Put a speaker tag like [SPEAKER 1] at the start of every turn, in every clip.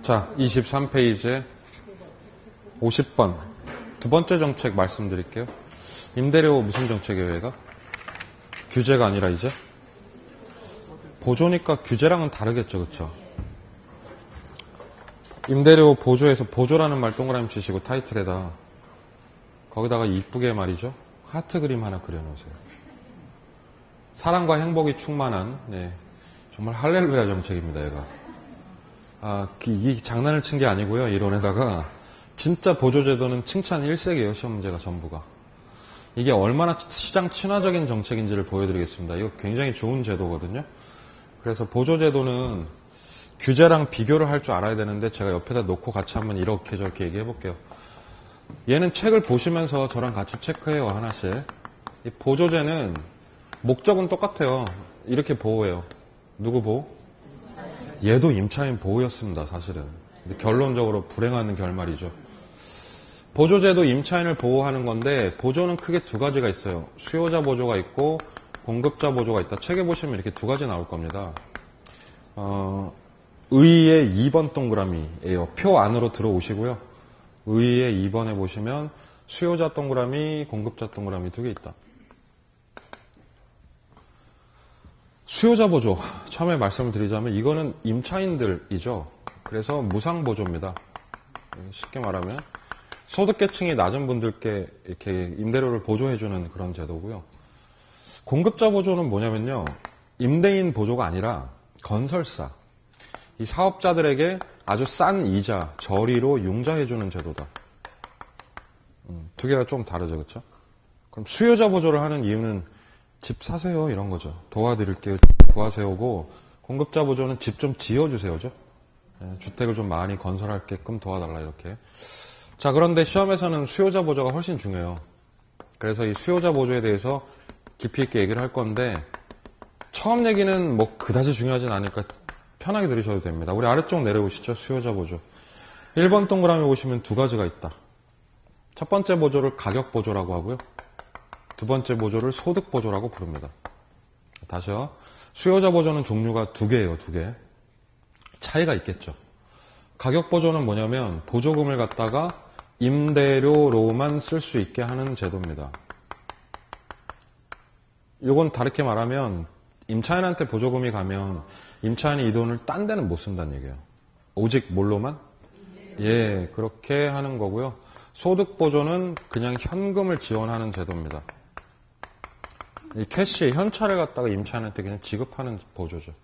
[SPEAKER 1] 자, 23페이지에 50번. 두 번째 정책 말씀드릴게요. 임대료 무슨 정책이에요, 얘가? 규제가 아니라 이제? 보조니까 규제랑은 다르겠죠, 그쵸? 임대료 보조에서 보조라는 말 동그라미 치시고 타이틀에다 거기다가 이쁘게 말이죠. 하트 그림 하나 그려놓으세요. 사랑과 행복이 충만한 정말 할렐루야 정책입니다, 얘가. 이 장난을 친 게 아니고요. 이론에다가 진짜 보조제도는 칭찬 일색이에요. 시험 문제가 전부가. 이게 얼마나 시장 친화적인 정책인지를 보여드리겠습니다. 이거 굉장히 좋은 제도거든요. 그래서 보조제도는 규제랑 비교를 할 줄 알아야 되는데 제가 옆에다 놓고 같이 한번 이렇게 저렇게 얘기해 볼게요. 얘는 책을 보시면서 저랑 같이 체크해요. 하나씩. 이 보조제는 목적은 똑같아요. 이렇게 보호해요. 누구 보호? 얘도 임차인 보호였습니다. 사실은. 근데 결론적으로 불행한 결말이죠. 보조제도 임차인을 보호하는 건데 보조는 크게 두 가지가 있어요. 수요자 보조가 있고 공급자 보조가 있다. 책에 보시면 이렇게 두 가지 나올 겁니다. 의의 2번 동그라미예요. 표 안으로 들어오시고요. 의의 2번에 보시면 수요자 동그라미, 공급자 동그라미 두 개 있다. 수요자 보조, 처음에 말씀을 드리자면 이거는 임차인들이죠. 그래서 무상보조입니다. 쉽게 말하면 소득계층이 낮은 분들께 이렇게 임대료를 보조해주는 그런 제도고요. 공급자 보조는 뭐냐면요. 임대인 보조가 아니라 건설사, 이 사업자들에게 아주 싼 이자, 저리로 융자해주는 제도다. 두 개가 좀 다르죠, 그렇죠? 그럼 수요자 보조를 하는 이유는 집 사세요 이런 거죠. 도와드릴게요, 구하세요고, 공급자 보조는 집 좀 지어주세요죠. 주택을 좀 많이 건설할게끔 도와달라 이렇게. 자, 그런데 시험에서는 수요자 보조가 훨씬 중요해요. 그래서 이 수요자 보조에 대해서 깊이 있게 얘기를 할 건데 처음 얘기는 뭐 그다지 중요하진 않으니까 편하게 들으셔도 됩니다. 우리 아래쪽 내려오시죠. 수요자 보조. 1번 동그라미 보시면 두 가지가 있다. 첫 번째 보조를 가격 보조라고 하고요. 두 번째 보조를 소득 보조라고 부릅니다. 다시요. 수요자 보조는 종류가 두 개예요. 두 개. 차이가 있겠죠. 가격 보조는 뭐냐면 보조금을 갖다가 임대료로만 쓸 수 있게 하는 제도입니다. 이건 다르게 말하면 임차인한테 보조금이 가면 임차인이 이 돈을 딴 데는 못 쓴다는 얘기예요. 오직 뭘로만? 예, 그렇게 하는 거고요. 소득 보조는 그냥 현금을 지원하는 제도입니다. 이 캐시, 현찰을 갖다가 임차인한테 그냥 지급하는 보조죠.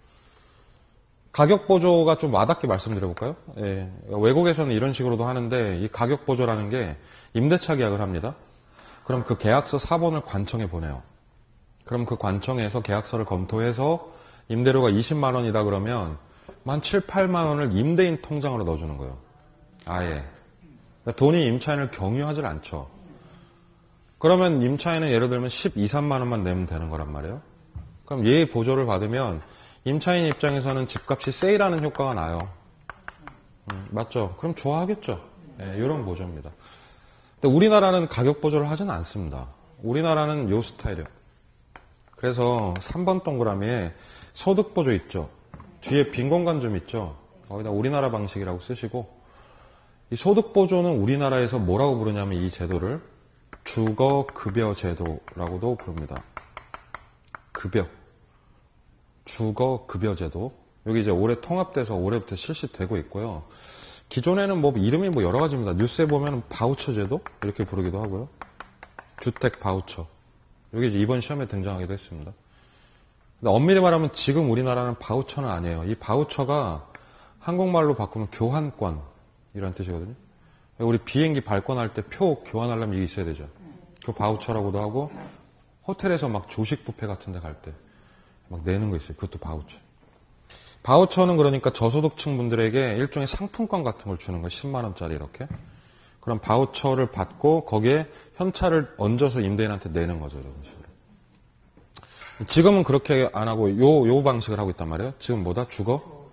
[SPEAKER 1] 가격 보조가 좀 와닿게 말씀드려볼까요? 예, 외국에서는 이런 식으로도 하는데 이 가격 보조라는 게 임대차 계약을 합니다. 그럼 그 계약서 사본을 관청에 보내요. 그럼 그 관청에서 계약서를 검토해서 임대료가 20만 원이다 그러면 한 7, 8만 원을 임대인 통장으로 넣어주는 거예요. 아예. 그러니까 돈이 임차인을 경유하지 않죠. 그러면 임차인은 예를 들면 12, 3만 원만 내면 되는 거란 말이에요. 그럼 얘 보조를 받으면 임차인 입장에서는 집값이 세일하는 효과가 나요. 맞죠? 그럼 좋아하겠죠. 네, 이런 보조입니다. 근데 우리나라는 가격 보조를 하지는 않습니다. 우리나라는 요 스타일이에요. 그래서 3번 동그라미에 소득 보조 있죠. 뒤에 빈 공간 좀 있죠. 거기다 우리나라 방식이라고 쓰시고, 이 소득 보조는 우리나라에서 뭐라고 부르냐면 이 제도를 주거급여 제도라고도 부릅니다. 급여. 주거급여제도. 여기 이제 올해 통합돼서 올해부터 실시되고 있고요. 기존에는 뭐 이름이 뭐 여러 가지입니다. 뉴스에 보면 바우처 제도 이렇게 부르기도 하고요. 주택 바우처. 여기 이제 이번 시험에 등장하기도 했습니다. 근데 엄밀히 말하면 지금 우리나라는 바우처는 아니에요. 이 바우처가 한국말로 바꾸면 교환권 이런 뜻이거든요. 우리 비행기 발권할 때 표 교환하려면 이게 있어야 되죠. 그 바우처라고도 하고 호텔에서 막 조식 뷔페 같은 데 갈 때 막 내는 거 있어요. 그것도 바우처. 바우처는 그러니까 저소득층 분들에게 일종의 상품권 같은 걸 주는 거예요. 10만 원짜리 이렇게. 그럼 바우처를 받고 거기에 현찰을 얹어서 임대인한테 내는 거죠. 이런 식으로. 지금은 그렇게 안 하고 요 방식을 하고 있단 말이에요. 지금 뭐다? 주거?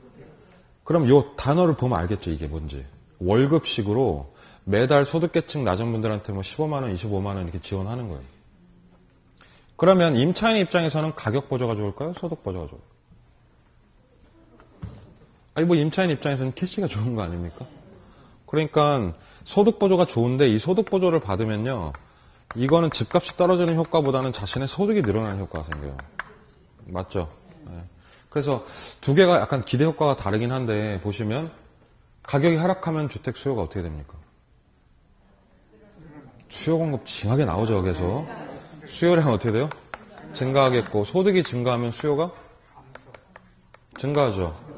[SPEAKER 1] 그럼 요 단어를 보면 알겠죠. 이게 뭔지. 월급식으로 매달 소득계층 낮은 분들한테 뭐 15만 원, 25만 원 이렇게 지원하는 거예요. 그러면 임차인 입장에서는 가격 보조가 좋을까요? 소득 보조가 좋을까요? 아니, 뭐, 임차인 입장에서는 캐시가 좋은 거 아닙니까? 그러니까, 소득보조가 좋은데, 이 소득보조를 받으면요, 이거는 집값이 떨어지는 효과보다는 자신의 소득이 늘어나는 효과가 생겨요. 맞죠? 네. 그래서 두 개가 약간 기대 효과가 다르긴 한데, 보시면, 가격이 하락하면 주택 수요가 어떻게 됩니까? 수요 공급 징하게 나오죠, 계속. 수요량 어떻게 돼요? 증가하겠고, 소득이 증가하면 수요가 증가하죠.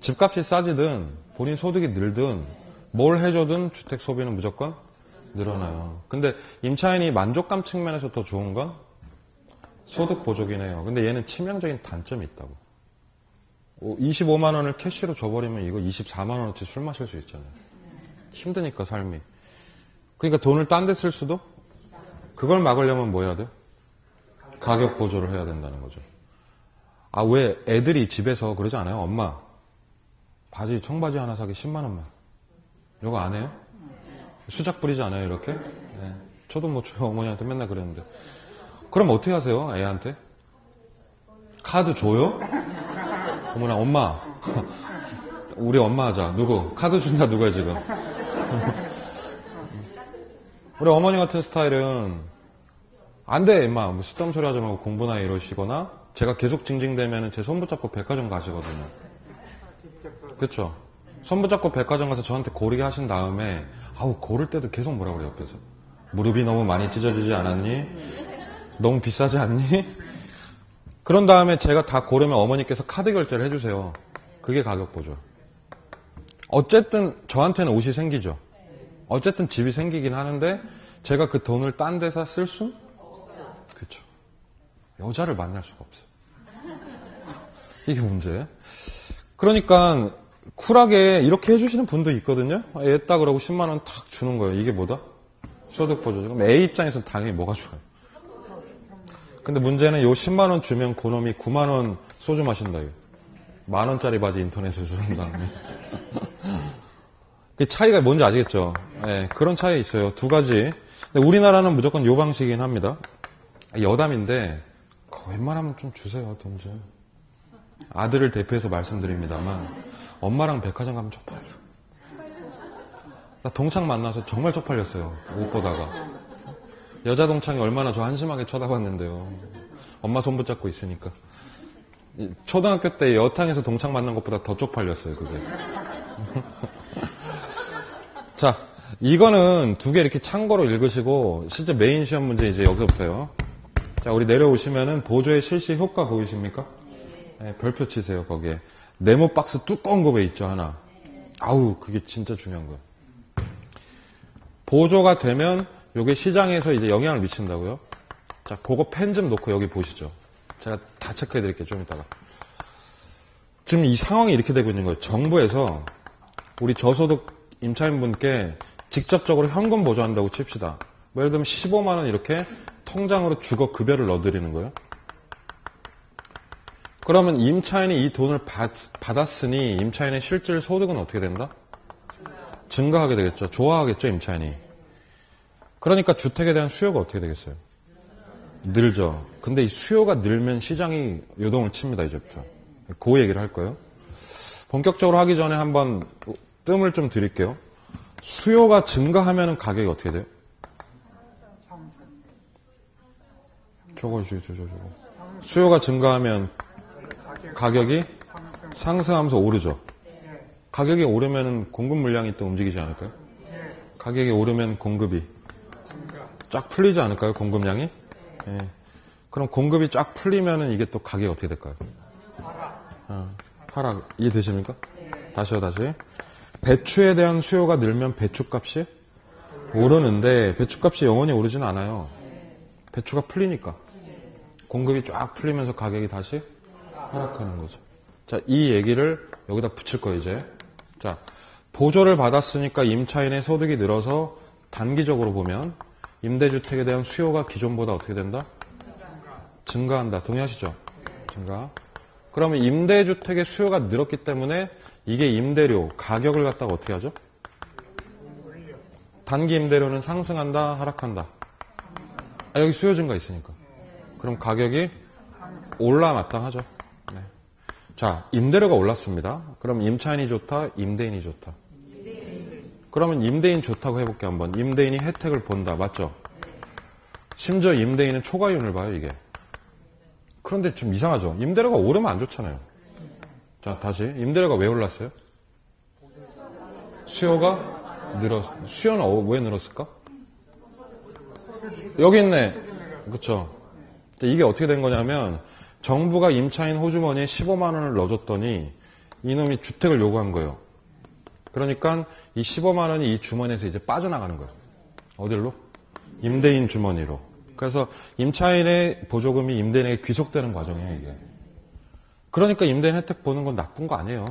[SPEAKER 1] 집값이 싸지든, 본인 소득이 늘든, 뭘 해줘든 주택 소비는 무조건 늘어나요. 근데 임차인이 만족감 측면에서 더 좋은 건 소득 보조긴 해요. 근데 얘는 치명적인 단점이 있다고. 25만 원을 캐시로 줘버리면 이거 24만 원어치 술 마실 수 있잖아요. 힘드니까 삶이. 그러니까 돈을 딴 데 쓸 수도 그걸 막으려면 뭐 해야 돼? 가격 보조를 해야 된다는 거죠. 아, 왜 애들이 집에서 그러지 않아요? 엄마, 바지, 청바지 하나 사기 10만 원만. 이거 안 해요? 수작 부리지 않아요, 이렇게? 네. 저도 뭐 저희 어머니한테 맨날 그랬는데. 그럼 어떻게 하세요, 애한테? 카드 줘요? 어머나, 엄마. 우리 엄마 하자. 누구? 카드 준다, 누구야, 지금? 우리 어머니 같은 스타일은, 안 돼, 임마. 뭐 쓰던 소리 하지 말고 공부나 이러시거나, 제가 계속 징징대면 제 손 붙잡고 백화점 가시거든요. 그쵸? 손 붙잡고 백화점 가서 저한테 고르게 하신 다음에, 아우, 고를 때도 계속 뭐라 그래요, 옆에서. 무릎이 너무 많이 찢어지지 않았니? 너무 비싸지 않니? 그런 다음에 제가 다 고르면 어머니께서 카드 결제를 해주세요. 그게 가격 보죠. 어쨌든 저한테는 옷이 생기죠. 어쨌든 집이 생기긴 하는데 제가 그 돈을 딴 데서 쓸 수? 그렇죠. 여자를 만날 수가 없어요. 이게 문제예요. 그러니까 쿨하게 이렇게 해주시는 분도 있거든요. 애따 그러고 10만 원 탁 주는 거예요. 이게 뭐다? 소득보조죠. 그럼 애 입장에서는 당연히 뭐가 좋아요? 근데 문제는 요 10만 원 주면 그놈이 9만 원 소주 마신다. 만 원짜리 바지 인터넷에서 산 다음에. 그 차이가 뭔지 아시겠죠? 네, 그런 차이 있어요. 두 가지. 근데 우리나라는 무조건 요 방식이긴 합니다. 여담인데 웬만하면 좀 주세요, 돈 좀. 아들을 대표해서 말씀드립니다만 엄마랑 백화점 가면 쪽팔려. 나 동창 만나서 정말 쪽팔렸어요. 옷 보다가. 여자 동창이 얼마나 저 한심하게 쳐다봤는데요. 엄마 손 붙잡고 있으니까. 초등학교 때 여탕에서 동창 만난 것보다 더 쪽팔렸어요, 그게. 자, 이거는 두 개 이렇게 참고로 읽으시고 실제 메인 시험 문제 이제 여기서부터요. 자, 우리 내려오시면은 보조의 실시 효과 보이십니까? 네, 별표 치세요, 거기에. 네모 박스 두꺼운 거 왜 있죠, 하나. 아우, 그게 진짜 중요한 거예요. 보조가 되면 요게 시장에서 이제 영향을 미친다고요? 자, 그거 펜 좀 놓고 여기 보시죠. 제가 다 체크해 드릴게요, 좀 이따가. 지금 이 상황이 이렇게 되고 있는 거예요. 정부에서 우리 저소득 임차인분께 직접적으로 현금 보조한다고 칩시다. 뭐 예를 들면 15만 원 이렇게 통장으로 주거 급여를 넣어드리는 거예요. 그러면 임차인이 이 돈을 받았으니 임차인의 실질 소득은 어떻게 된다? 증가하게 되겠죠. 좋아하겠죠, 임차인이. 그러니까 주택에 대한 수요가 어떻게 되겠어요? 늘죠. 근데 이 수요가 늘면 시장이 요동을 칩니다, 이제부터. 그 얘기를 할 거예요. 본격적으로 하기 전에 한번 뜸을 좀 드릴게요. 수요가 증가하면 가격이 어떻게 돼요? 저거. 수요가 증가하면 가격이 상승하면서 오르죠. 가격이 오르면 공급 물량이 또 움직이지 않을까요? 가격이 오르면 공급이 쫙 풀리지 않을까요? 공급량이? 예. 그럼 공급이 쫙 풀리면은 이게 또 가격이 어떻게 될까요? 하락. 이해되십니까? 다시요. 배추에 대한 수요가 늘면 배추값이 오르는데 배추값이 영원히 오르지는 않아요. 배추가 풀리니까. 공급이 쫙 풀리면서 가격이 다시 하락하는 거죠. 자, 이 얘기를 여기다 붙일 거예요, 이제. 자, 보조를 받았으니까 임차인의 소득이 늘어서 단기적으로 보면 임대주택에 대한 수요가 기존보다 어떻게 된다? 증가한다. 동의하시죠? 증가. 그러면 임대주택의 수요가 늘었기 때문에 이게 임대료, 가격을 갖다가 어떻게 하죠? 단기 임대료는 상승한다, 하락한다? 여기 수요 증가 있으니까. 그럼 가격이 올라 마땅하죠. 네. 자, 임대료가 올랐습니다. 그럼 임차인이 좋다, 임대인이 좋다. 그러면 임대인 좋다고 해볼게요, 한번. 임대인이 혜택을 본다, 맞죠? 심지어 임대인은 초과이윤을 봐요, 이게. 그런데 좀 이상하죠? 임대료가 오르면 안 좋잖아요. 자, 다시. 임대료가 왜 올랐어요? 수요는 왜 늘었을까? 여기 있네. 그쵸? 이게 어떻게 된 거냐면, 정부가 임차인 호주머니에 15만 원을 넣어줬더니, 이놈이 주택을 요구한 거예요. 그러니까 이 15만 원이 이 주머니에서 이제 빠져나가는 거예요. 어딜로? 임대인 주머니로. 그래서 임차인의 보조금이 임대인에게 귀속되는 과정이에요, 이게. 그러니까 임대인 혜택 보는 건 나쁜 거 아니에요.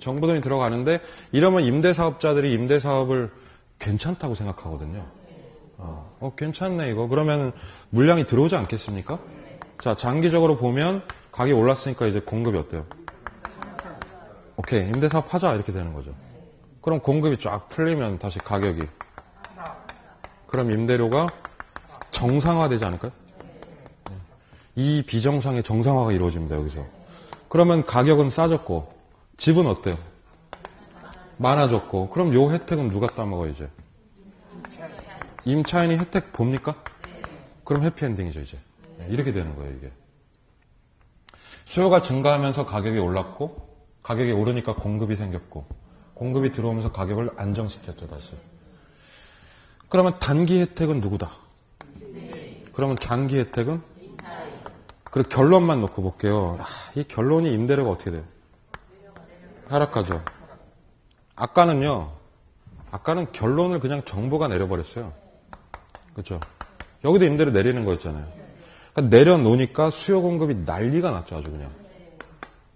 [SPEAKER 1] 정부 돈이 들어가는데 이러면 임대사업자들이 임대사업을 괜찮다고 생각하거든요. 괜찮네 이거. 그러면 물량이 들어오지 않겠습니까? 자, 장기적으로 보면 가격이 올랐으니까 이제 공급이 어때요? 오케이, 임대사업 하자 이렇게 되는 거죠. 그럼 공급이 쫙 풀리면 다시 가격이. 그럼 임대료가 정상화되지 않을까요? 이 비정상의 정상화가 이루어집니다, 여기서. 그러면 가격은 싸졌고, 집은 어때요? 많아졌고, 그럼 요 혜택은 누가 따먹어요, 이제? 임차인이 혜택 봅니까? 그럼 해피엔딩이죠, 이제. 이렇게 되는 거예요, 이게. 수요가 증가하면서 가격이 올랐고, 가격이 오르니까 공급이 생겼고, 공급이 들어오면서 가격을 안정시켰죠, 다시. 그러면 단기 혜택은 누구다? 그러면 장기 혜택은? 그리고 결론만 놓고 볼게요. 이 결론이 임대료가 어떻게 돼요? 하락하죠. 아까는 결론을 그냥 정부가 내려버렸어요. 그렇죠? 여기도 임대료 내리는 거였잖아요. 그러니까 내려놓으니까 수요 공급이 난리가 났죠, 아주 그냥.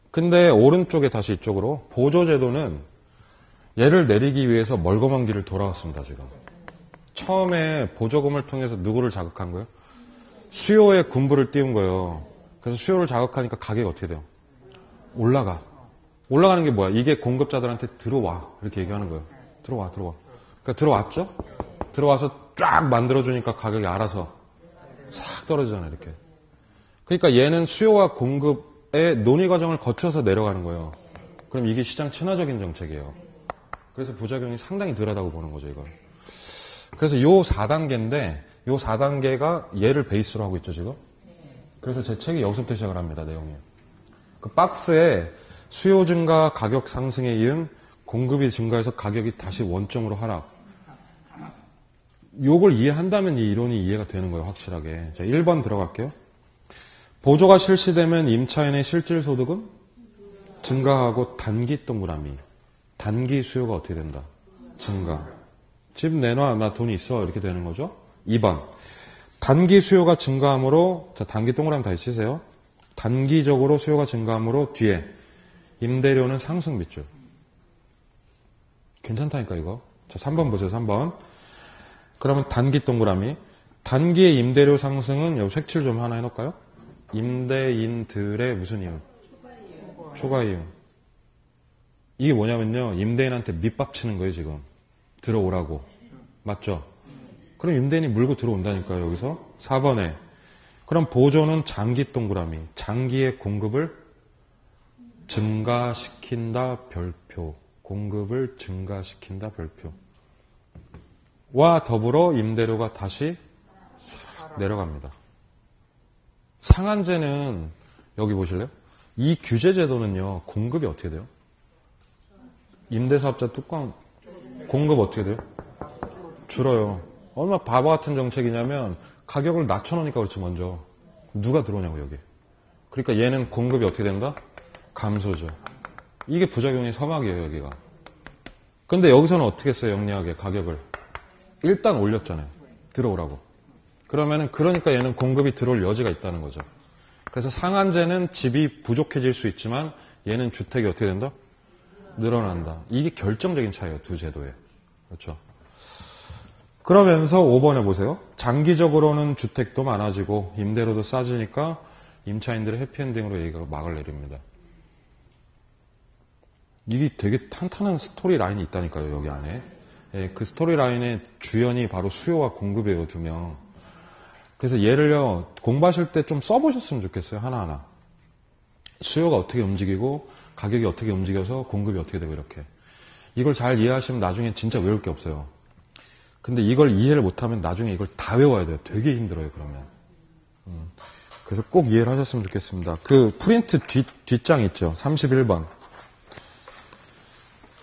[SPEAKER 1] 근데 오른쪽에 다시 이쪽으로 보조제도는 얘를 내리기 위해서 멀거먼 길을 돌아왔습니다, 지금. 처음에 보조금을 통해서 누구를 자극한 거예요? 수요에 군부를 띄운 거예요. 그래서 수요를 자극하니까 가격이 어떻게 돼요? 올라가. 올라가는 게 뭐야? 이게 공급자들한테 들어와. 이렇게 얘기하는 거예요. 들어와. 그러니까 들어왔죠? 들어와서 쫙 만들어주니까 가격이 알아서 싹 떨어지잖아요, 이렇게. 그러니까 얘는 수요와 공급의 논의 과정을 거쳐서 내려가는 거예요. 그럼 이게 시장 친화적인 정책이에요. 그래서 부작용이 상당히 덜하다고 보는 거죠, 이걸. 그래서 요 4단계인데, 요 4단계가 얘를 베이스로 하고 있죠, 지금. 그래서 제 책이 여기서부터 시작을 합니다, 내용이. 그 박스에 수요 증가, 가격 상승에 이은 공급이 증가해서 가격이 다시 원점으로 하락. 요걸 이해한다면 이 이론이 이해가 되는 거예요, 확실하게. 자, 1번 들어갈게요. 보조가 실시되면 임차인의 실질 소득은 증가하고 단기 동그라미. 단기 수요가 어떻게 된다? 증가. 집 내놔, 나 돈이 있어. 이렇게 되는 거죠. 2번. 단기 수요가 증가하므로, 자, 단기 동그라미 다시 치세요. 단기적으로 수요가 증가하므로 뒤에 임대료는 상승 밑줄. 괜찮다니까, 이거. 자, 3번 보세요, 3번. 그러면 단기 동그라미. 단기의 임대료 상승은, 여기 색칠 좀 하나 해놓을까요? 임대인들의 무슨 이윤? 초과 이윤. 이게 뭐냐면요. 임대인한테 밑밥 치는 거예요, 지금. 들어오라고. 맞죠? 그럼 임대인이 물고 들어온다니까요, 여기서. 4번에. 그럼 보조는 장기 동그라미. 장기의 공급을 증가시킨다, 별표. 공급을 증가시킨다, 별표. 와 더불어 임대료가 다시 내려갑니다. 상한제는, 여기 보실래요? 이 규제제도는요, 공급이 어떻게 돼요? 임대사업자 뚜껑, 공급 어떻게 돼요? 줄어요. 얼마나 바보 같은 정책이냐면, 가격을 낮춰놓으니까 그렇지, 먼저. 누가 들어오냐고, 여기. 그러니까 얘는 공급이 어떻게 된다? 감소죠. 이게 부작용의 서막이에요, 여기가. 근데 여기서는 어떻게 했어요, 영리하게, 가격을? 일단 올렸잖아요. 들어오라고. 그러니까 얘는 공급이 들어올 여지가 있다는 거죠. 그래서 상한제는 집이 부족해질 수 있지만, 얘는 주택이 어떻게 된다? 늘어난다. 이게 결정적인 차이예요, 두 제도에. 그렇죠. 그러면서 5번에 보세요. 장기적으로는 주택도 많아지고 임대료도 싸지니까 임차인들의 해피엔딩으로 얘기가 막을 내립니다. 이게 되게 탄탄한 스토리 라인이 있다니까요, 여기 안에. 예, 그 스토리 라인의 주연이 바로 수요와 공급이에요, 두 명. 그래서 얘를요, 공부하실 때 좀 써보셨으면 좋겠어요, 하나하나. 수요가 어떻게 움직이고 가격이 어떻게 움직여서 공급이 어떻게 되고 이렇게. 이걸 잘 이해하시면 나중에 진짜 외울 게 없어요. 근데 이걸 이해를 못하면 나중에 이걸 다 외워야 돼요. 되게 힘들어요, 그러면. 그래서 꼭 이해를 하셨으면 좋겠습니다. 그 프린트 뒷장 있죠? 31번.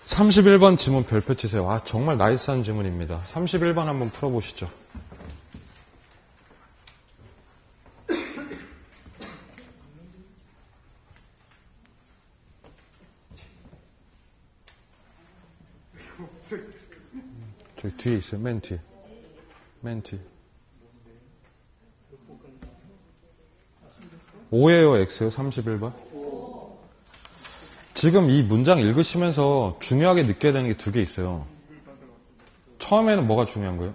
[SPEAKER 1] 31번 지문 별표 치세요. 아, 정말 나이스한 지문입니다. 31번 한번 풀어보시죠. 저기 뒤에 있어요. 맨 뒤에. 맨 뒤에. 5예요, X요? 31번? 지금 이 문장 읽으시면서 중요하게 느껴야 되는 게 두 개 있어요. 처음에는 뭐가 중요한 거예요?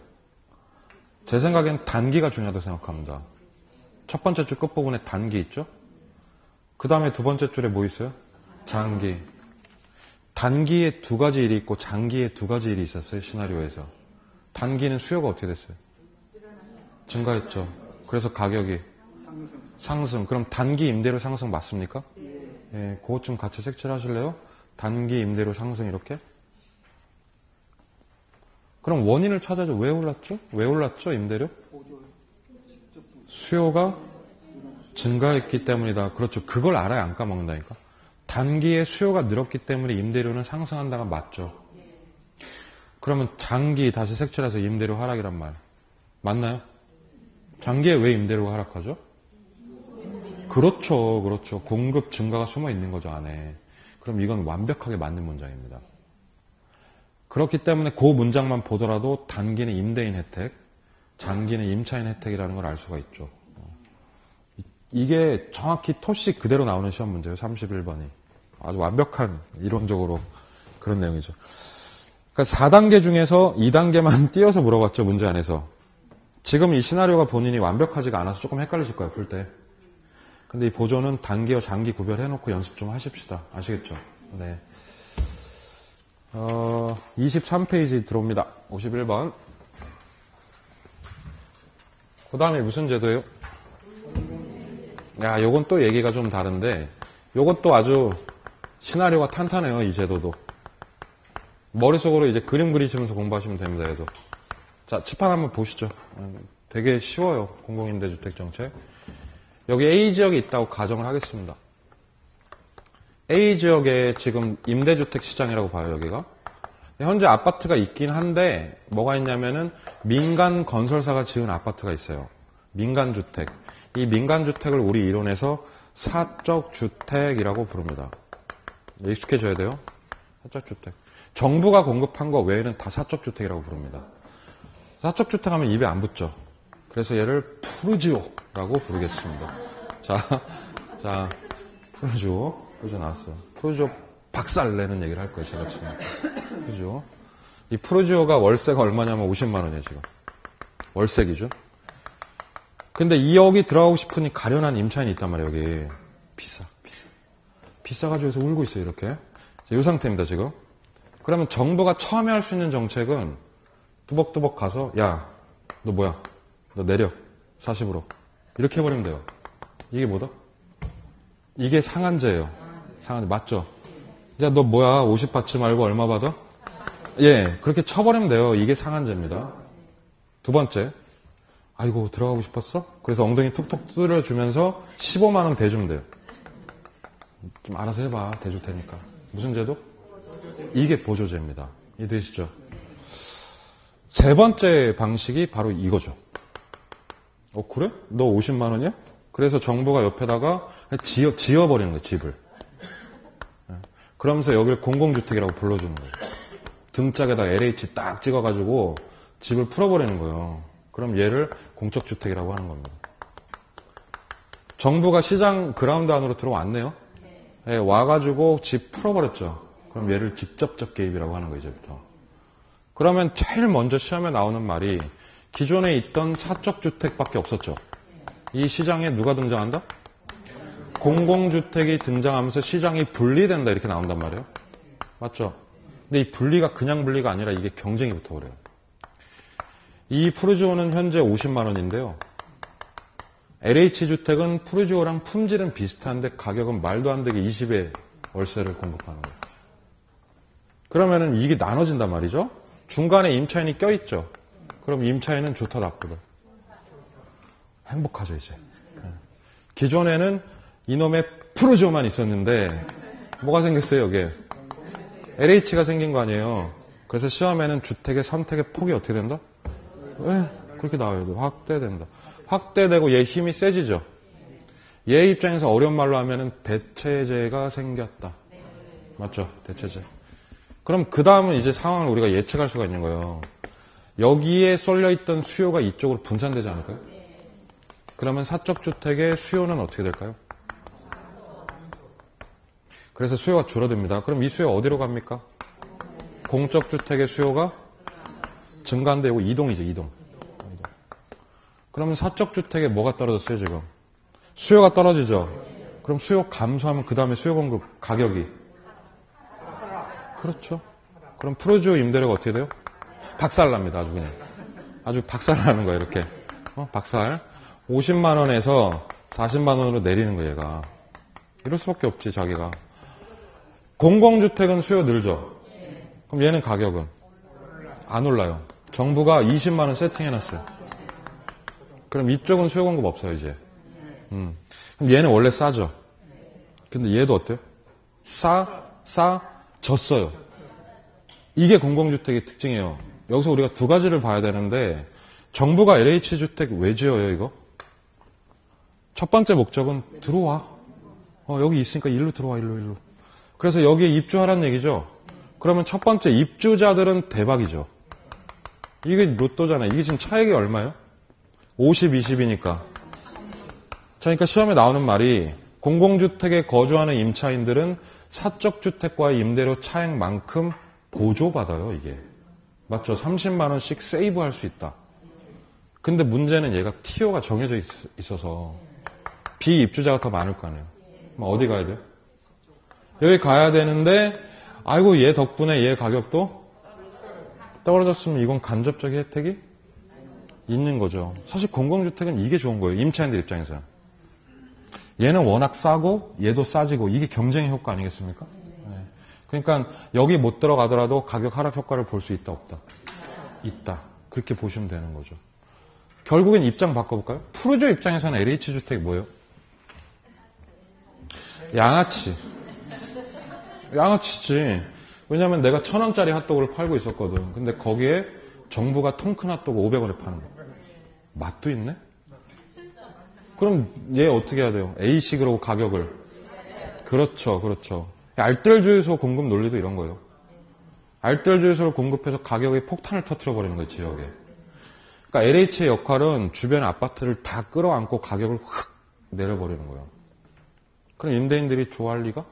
[SPEAKER 1] 제 생각엔 단기가 중요하다고 생각합니다. 첫 번째 줄 끝부분에 단기 있죠? 그 다음에 두 번째 줄에 뭐 있어요? 장기. 단기에 두 가지 일이 있고 장기에 두 가지 일이 있었어요, 시나리오에서. 단기는 수요가 어떻게 됐어요? 증가했죠. 그래서 가격이 상승. 그럼 단기 임대료 상승 맞습니까? 예, 그것 좀 같이 색칠을 하실래요? 단기 임대료 상승 이렇게? 그럼 원인을 찾아줘. 왜 올랐죠? 왜 올랐죠, 임대료? 수요가 증가했기 때문이다. 그렇죠. 그걸 알아야 안 까먹는다니까. 단기에 수요가 늘었기 때문에 임대료는 상승한다가 맞죠. 그러면 장기 다시 색칠해서 임대료 하락이란 말 맞나요? 장기에 왜 임대료가 하락하죠? 그렇죠. 그렇죠. 공급 증가가 숨어 있는 거죠, 안에. 그럼 이건 완벽하게 맞는 문장입니다. 그렇기 때문에 그 문장만 보더라도 단기는 임대인 혜택, 장기는 임차인 혜택이라는 걸 알 수가 있죠. 이게 정확히 토시 그대로 나오는 시험 문제예요. 31번이. 아주 완벽한 이론적으로 그런 내용이죠. 그러니까 4단계 중에서 2단계만 띄어서 물어봤죠. 문제 안에서. 지금 이 시나리오가 본인이 완벽하지가 않아서 조금 헷갈리실 거예요. 풀 때. 근데 이 보조는 단기와 장기 구별해놓고 연습 좀 하십시다. 아시겠죠? 네. 23페이지 들어옵니다. 51번. 그 다음에 무슨 제도예요? 야, 요건 또 얘기가 좀 다른데, 요것도 아주 시나리오가 탄탄해요, 이 제도도. 머릿속으로 이제 그림 그리시면서 공부하시면 됩니다, 얘도. 자, 칠판 한번 보시죠. 되게 쉬워요, 공공임대주택정책. 여기 A지역이 있다고 가정을 하겠습니다. A지역에 지금 임대주택 시장이라고 봐요, 여기가. 현재 아파트가 있긴 한데, 뭐가 있냐면은 민간 건설사가 지은 아파트가 있어요. 민간주택. 이 민간주택을 우리 이론에서 사적주택이라고 부릅니다. 익숙해져야 돼요. 사적주택. 정부가 공급한 거 외에는 다 사적주택이라고 부릅니다. 사적주택 하면 입에 안 붙죠. 그래서 얘를 푸르지오라고 부르겠습니다. 자, 푸르지오 나왔어요. 푸르지오 박살 내는 얘기를 할 거예요, 제가 지금. 푸르지오. 이 푸르지오가 월세가 얼마냐면 50만 원이에요, 지금. 월세 기준. 근데 2억이 들어가고 싶으니 가련한 임차인이 있단 말이에요, 여기. 비싸가지고 해서 울고 있어요, 이렇게. 이 상태입니다, 지금. 그러면 정부가 처음에 할 수 있는 정책은 뚜벅뚜벅 가서, 야, 너 뭐야? 너 내려. 40으로. 이렇게 해버리면 돼요. 이게 뭐다? 이게 상한제예요. 상한제. 맞죠? 야, 너 뭐야? 50 받지 말고 얼마 받아? 예, 그렇게 쳐버리면 돼요. 이게 상한제입니다. 두 번째. 아이고, 들어가고 싶었어? 그래서 엉덩이 툭툭 두드려주면서 15만 원 대주면 돼요. 좀 알아서 해봐. 대줄 테니까. 무슨 제도? 이게 보조제입니다. 이해되시죠? 세 번째 방식이 바로 이거죠. 그래? 너 50만 원이야? 그래서 정부가 옆에다가 지어버리는 거예요, 집을. 그러면서 여기를 공공주택이라고 불러주는 거예요. 등짝에다 LH 딱 찍어가지고 집을 풀어버리는 거예요. 그럼 얘를 공적주택이라고 하는 겁니다. 정부가 시장 그라운드 안으로 들어왔네요. 네, 와가지고 집 풀어버렸죠. 그럼 얘를 직접적 개입이라고 하는 거예요, 이제부터. 그러면 제일 먼저 시험에 나오는 말이 기존에 있던 사적주택밖에 없었죠. 이 시장에 누가 등장한다? 공공주택이 등장하면서 시장이 분리된다 이렇게 나온단 말이에요. 맞죠? 근데 이 분리가 그냥 분리가 아니라 이게 경쟁이 붙어버려요. 이 푸르지오는 현재 50만 원인데요. LH주택은 푸르지오랑 품질은 비슷한데 가격은 말도 안 되게 20에 월세를 공급하는 거예요. 그러면은 이게 나눠진단 말이죠. 중간에 임차인이 껴있죠. 그럼 임차인은 좋다 나쁘다. 행복하죠 이제. 기존에는 이놈의 푸르지오만 있었는데 뭐가 생겼어요 여기에? LH가 생긴 거 아니에요. 그래서 시험에는 주택의 선택의 폭이 어떻게 된다? 왜 그렇게 나와요? 확대된다. 확대되고 얘 힘이 세지죠. 얘 입장에서 어려운 말로 하면은 대체제가 생겼다. 맞죠? 대체제. 그럼 그 다음은 이제 상황을 우리가 예측할 수가 있는 거예요. 여기에 쏠려있던 수요가 이쪽으로 분산되지 않을까요? 그러면 사적주택의 수요는 어떻게 될까요? 그래서 수요가 줄어듭니다. 그럼 이 수요 어디로 갑니까? 공적주택의 수요가 증가한데 이거 이동이죠, 이동. 그러면 사적주택에 뭐가 떨어졌어요, 지금? 수요가 떨어지죠? 그럼 수요 감소하면 그 다음에 수요 공급 가격이. 그렇죠. 그럼 푸르지오 임대료가 어떻게 돼요? 박살납니다, 아주 그냥. 아주 박살나는 거예요, 이렇게. 박살. 50만 원에서 40만 원으로 내리는 거예요, 얘가. 이럴 수밖에 없지, 자기가. 공공주택은 수요 늘죠? 그럼 얘는 가격은? 안 올라요. 정부가 20만 원 세팅해놨어요. 그럼 이쪽은 수요 공급 없어요, 이제. 그럼 얘는 원래 싸죠? 근데 얘도 어때요? 싸졌어요. 이게 공공주택의 특징이에요. 여기서 우리가 두 가지를 봐야 되는데, 정부가 LH주택 왜 지어요, 이거? 첫 번째 목적은 들어와. 여기 있으니까 일로 들어와, 일로. 그래서 여기에 입주하라는 얘기죠. 그러면 첫 번째 입주자들은 대박이죠. 이게 로또잖아요. 이게 지금 차액이 얼마예요? 50, 20이니까. 자, 그러니까 시험에 나오는 말이 공공주택에 거주하는 임차인들은 사적주택과의 임대료 차액만큼 보조받아요, 이게. 맞죠? 30만 원씩 세이브할 수 있다. 근데 문제는 얘가 TO가 정해져 있어서 비입주자가 더 많을 거 아니에요. 그럼 어디 가야 돼요? 여기 가야 되는데 아이고 얘 덕분에 얘 가격도 떨어졌으면 이건 간접적인 혜택이 있는 거죠. 사실 공공주택은 이게 좋은 거예요. 임차인들 입장에서. 얘는 워낙 싸고 얘도 싸지고 이게 경쟁의 효과 아니겠습니까? 네. 그러니까 여기 못 들어가더라도 가격 하락 효과를 볼 수 있다 없다? 있다. 그렇게 보시면 되는 거죠. 결국엔 입장 바꿔볼까요? 푸르지오 입장에서는 LH주택이 뭐예요? 양아치지. 왜냐면 내가 1,000원짜리 핫도그를 팔고 있었거든. 근데 거기에 정부가 통 큰 핫도그 500원에 파는 거야. 맛도 있네? 그럼 얘 어떻게 해야 돼요? A식으로 가격을. 그렇죠. 알뜰주유소 공급 논리도 이런 거예요. 알뜰주유소를 공급해서 가격에 폭탄을 터뜨려버리는 거예요, 지역에. 그러니까 LH의 역할은 주변 아파트를 다 끌어안고 가격을 확 내려버리는 거예요. 그럼 임대인들이 좋아할 리가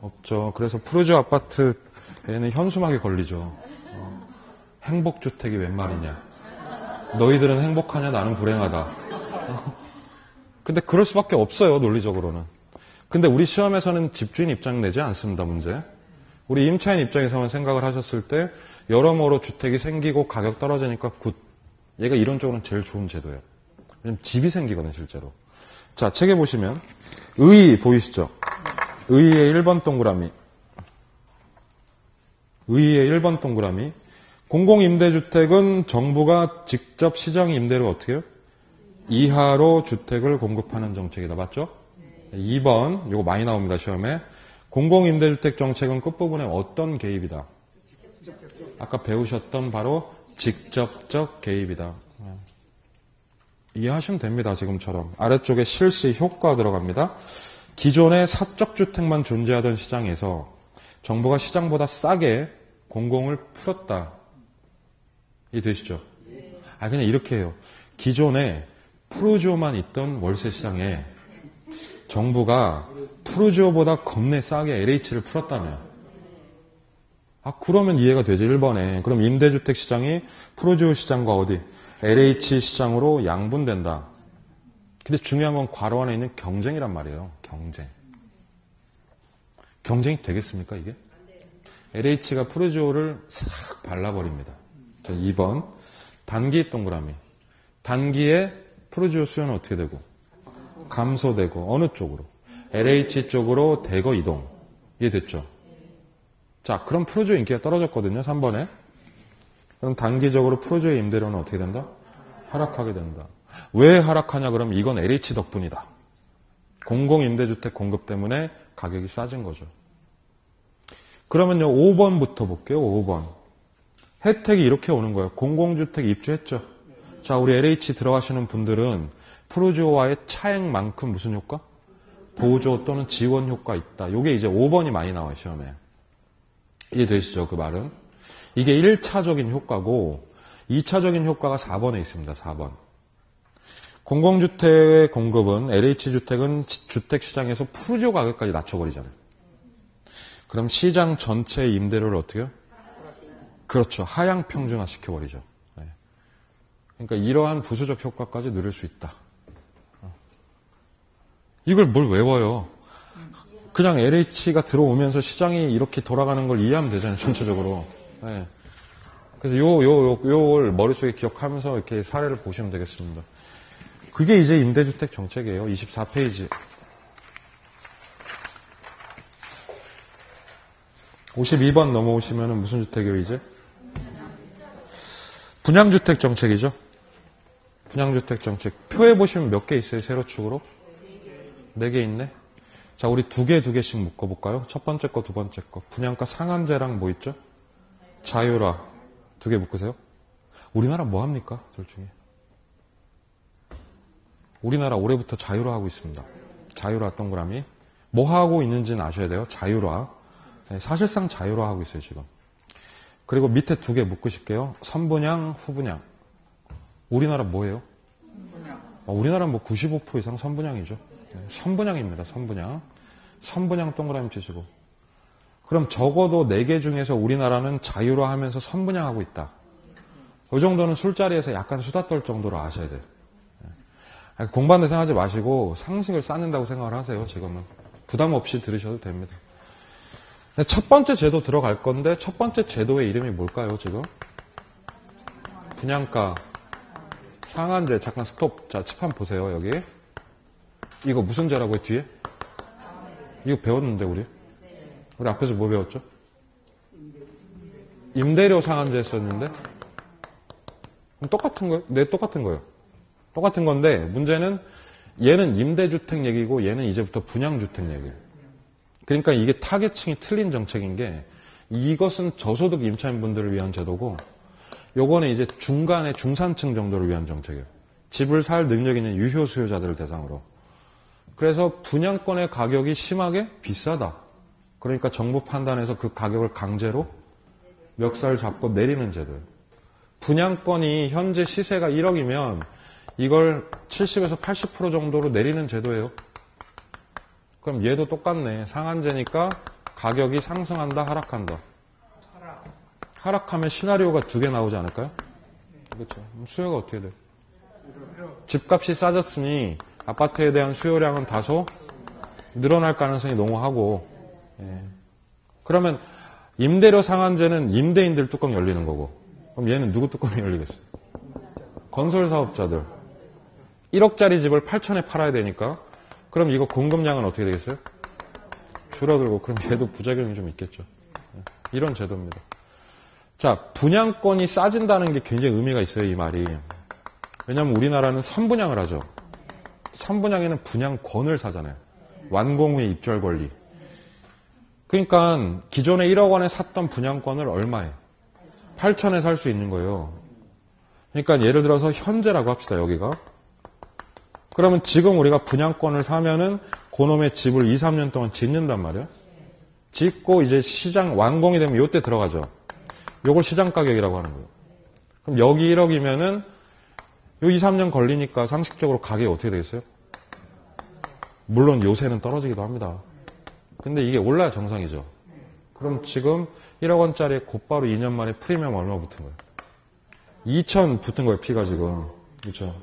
[SPEAKER 1] 없죠. 그래서 푸르지오 아파트에는 현수막이 걸리죠. 행복주택이 웬 말이냐. 너희들은 행복하냐, 나는 불행하다. 근데 그럴 수밖에 없어요, 논리적으로는. 근데 우리 시험에서는 집주인 입장 내지 않습니다, 문제. 우리 임차인 입장에서만 생각을 하셨을 때 여러모로 주택이 생기고 가격 떨어지니까 굿. 얘가 이론적으로는 제일 좋은 제도예요. 왜냐면 집이 생기거든요, 실제로. 자, 책에 보시면 의 보이시죠? 의의 1번 동그라미. 의의 1번 동그라미. 공공임대주택은 정부가 직접 시정임대로 어떻게 해요? 이하로 주택을 공급하는 정책이다. 맞죠? 2번, 이거 많이 나옵니다, 시험에. 공공임대주택 정책은 끝부분에 어떤 개입이다? 아까 배우셨던 바로 직접적 개입이다. 이해하시면 됩니다, 지금처럼. 아래쪽에 실시 효과 들어갑니다. 기존의 사적주택만 존재하던 시장에서 정부가 시장보다 싸게 공공을 풀었다. 이해되시죠? 그냥 이렇게 해요. 기존에 푸르지오만 있던 월세 시장에 정부가 푸르지오보다 겁내 싸게 LH를 풀었다면 그러면 이해가 되죠. 1번에. 그럼 임대주택 시장이 푸르지오 시장과 어디? LH 시장으로 양분된다. 근데 중요한 건 괄호 안에 있는 경쟁이란 말이에요. 경쟁. 경쟁이 되겠습니까, 이게? LH가 푸르지오를 싹 발라버립니다. 2번. 단기 동그라미. 단기에 푸르지오 수요는 어떻게 되고? 감소되고 어느 쪽으로? LH 쪽으로 대거 이동. 이해됐죠? 자, 그럼 프로주의 인기가 떨어졌거든요. 3번에. 그럼 단기적으로 프로주의 임대료는 어떻게 된다? 하락하게 된다. 왜 하락하냐 그러면 이건 LH 덕분이다. 공공임대주택 공급 때문에 가격이 싸진 거죠. 그러면요 5번부터 볼게요. 5번. 혜택이 이렇게 오는 거예요. 공공주택 입주했죠. 자, 우리 LH 들어가시는 분들은 프로주어와의 차액만큼 무슨 효과? 보조 또는 지원 효과 있다. 이게 이제 5번이 많이 나와요. 시험에. 이해되시죠? 그 말은. 이게 1차적인 효과고 2차적인 효과가 4번에 있습니다. 4번. 공공주택의 공급은 LH주택은 주택시장에서 프로주어 가격까지 낮춰버리잖아요. 그럼 시장 전체의 임대료를 어떻게 해요? 그렇죠. 하향 평준화 시켜버리죠. 네. 그러니까 이러한 부수적 효과까지 누릴 수 있다. 이걸 뭘 외워요? 그냥 LH가 들어오면서 시장이 이렇게 돌아가는 걸 이해하면 되잖아요. 전체적으로. 네. 그래서 요걸 머릿속에 기억하면서 이렇게 사례를 보시면 되겠습니다. 그게 이제 임대주택 정책이에요. 24페이지. 52번 넘어오시면 무슨 주택이에요, 이제? 분양주택 정책이죠. 분양주택 정책. 표에 보시면 몇 개 있어요, 세로축으로? 4개 있네. 자, 우리 두 개씩 묶어볼까요? 첫 번째 거, 두 번째 거. 분양가 상한제랑 뭐 있죠? 자유라. 2개 묶으세요. 우리나라 뭐 합니까? 둘 중에. 우리나라 올해부터 자유화 하고 있습니다. 자유화 동그라미. 뭐 하고 있는지는 아셔야 돼요. 자유화. 네, 사실상 자유화 하고 있어요, 지금. 그리고 밑에 2개 묶으실게요. 선분양, 후분양. 우리나라 뭐예요? 우리나라는 뭐 95% 이상 선분양이죠. 네, 선분양입니다, 선분양. 선분양 동그라미 치시고. 그럼 적어도 4개 중에서 우리나라는 자유화 하면서 선분양하고 있다. 이 정도는 술자리에서 약간 수다 떨 정도로 아셔야 돼요. 공부한다 생각하지 마시고 상식을 쌓는다고 생각을 하세요. 지금은. 부담 없이 들으셔도 됩니다. 첫 번째 제도 들어갈 건데 첫 번째 제도의 이름이 뭘까요? 지금? 분양가 상한제. 잠깐 스톱. 자, 칠판 보세요. 여기. 이거 무슨 제라고요? 뒤에? 이거 배웠는데 우리 앞에서 뭐 배웠죠? 임대료 상한제 했었는데 똑같은 거예요? 네, 똑같은 거예요. 똑같은 건데 문제는 얘는 임대주택 얘기고 얘는 이제부터 분양주택 얘기예요. 그러니까 이게 타겟층이 틀린 정책인 게 이것은 저소득 임차인분들을 위한 제도고 요거는 이제 중간의 중산층 정도를 위한 정책이에요. 집을 살 능력 있는 유효 수요자들을 대상으로. 그래서 분양권의 가격이 심하게 비싸다. 그러니까 정부 판단해서 그 가격을 강제로 멱살 잡고 내리는 제도예요. 분양권이 현재 시세가 1억이면 이걸 70에서 80% 정도로 내리는 제도예요. 그럼 얘도 똑같네. 상한제니까 가격이 상승한다, 하락한다. 하락하면 시나리오가 2개 나오지 않을까요? 그렇죠. 수요가 어떻게 돼요? 집값이 싸졌으니 아파트에 대한 수요량은 다소 늘어날 가능성이 농후하고. 예. 그러면 임대료 상한제는 임대인들 뚜껑 열리는 거고. 그럼 얘는 누구 뚜껑이 열리겠어요? 건설사업자들. 1억짜리 집을 8천에 팔아야 되니까 그럼 이거 공급량은 어떻게 되겠어요? 줄어들고. 그럼 얘도 부작용이 좀 있겠죠. 이런 제도입니다. 자, 분양권이 싸진다는 게 굉장히 의미가 있어요, 이 말이. 왜냐하면 우리나라는 선분양을 하죠. 선분양에는 분양권을 사잖아요. 완공 후에 입주할 권리. 그러니까 기존에 1억 원에 샀던 분양권을 얼마에? 8천에 살 수 있는 거예요. 그러니까 예를 들어서 현재라고 합시다, 여기가. 그러면 지금 우리가 분양권을 사면은 그놈의 집을 2, 3년 동안 짓는단 말이에요. 짓고 이제 시장 완공이 되면 이때 들어가죠. 요걸 시장 가격이라고 하는 거예요. 그럼 여기 1억이면은 요 2, 3년 걸리니까 상식적으로 가격이 어떻게 되겠어요? 물론 요새는 떨어지기도 합니다. 근데 이게 올라야 정상이죠. 그럼 지금 1억 원짜리 곧바로 2년 만에 프리미엄 얼마 붙은 거예요? 2천 붙은 거예요, 피가 지금. 그렇죠?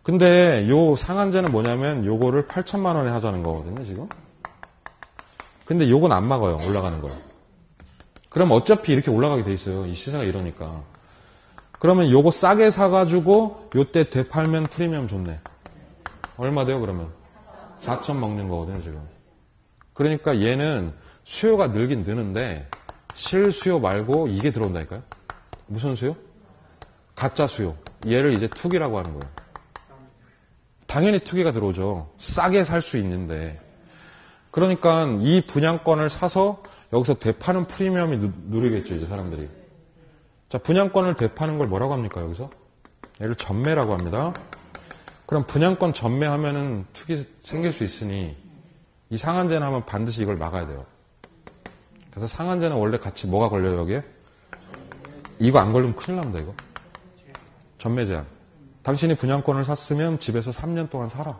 [SPEAKER 1] 근데 요 상한제는 뭐냐면 요거를 8천만 원에 하자는 거거든요, 지금. 근데 요건 안 막아요, 올라가는 걸. 그럼 어차피 이렇게 올라가게 돼 있어요. 이 시세가 이러니까. 그러면 요거 싸게 사가지고 요때 되팔면 프리미엄 좋네. 얼마 돼요, 그러면? 4천 먹는 거거든요, 지금. 그러니까 얘는 수요가 늘긴 느는데 실수요 말고 이게 들어온다니까요. 무슨 수요? 가짜 수요. 얘를 이제 투기라고 하는 거예요. 당연히 투기가 들어오죠. 싸게 살 수 있는데. 그러니까 이 분양권을 사서 여기서 되파는 프리미엄이 누르겠죠, 이제 사람들이. 자, 분양권을 되파는 걸 뭐라고 합니까, 여기서? 얘를 전매라고 합니다. 그럼 분양권 전매하면은 투기 생길 수 있으니 이 상한제는 하면 반드시 이걸 막아야 돼요. 그래서 상한제는 원래 같이 뭐가 걸려요, 여기에? 이거 안 걸리면 큰일 납니다, 이거. 전매 제한. 당신이 분양권을 샀으면 집에서 3년 동안 살아.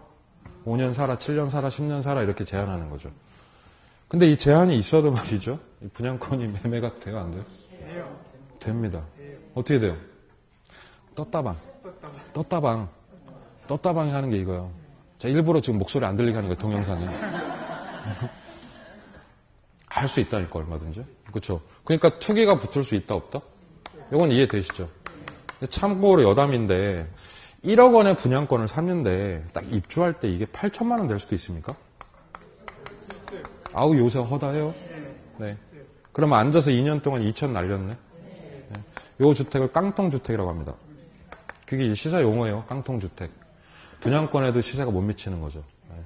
[SPEAKER 1] 5년 살아, 7년 살아, 10년 살아 이렇게 제한하는 거죠. 근데 이 제한이 있어도 말이죠. 이 분양권이 매매가 돼요, 안 돼요? 됩니다. 어떻게 돼요? 떴다방. 떴다방이 하는 게 이거예요. 자, 일부러 지금 목소리 안 들리게 하는 거예요, 동영상에. 할 수 있다니까, 얼마든지. 그렇죠? 그러니까 투기가 붙을 수 있다, 없다? 이건 이해되시죠? 참고로 여담인데 1억 원의 분양권을 샀는데 딱 입주할 때 이게 8천만 원 될 수도 있습니까? 아우, 요새 허다해요. 네. 그러면 앉아서 2년 동안 2천 날렸네. 네. 요 주택을 깡통주택이라고 합니다. 그게 이제 시사 용어예요. 깡통주택. 분양권에도 시세가 못 미치는 거죠. 네.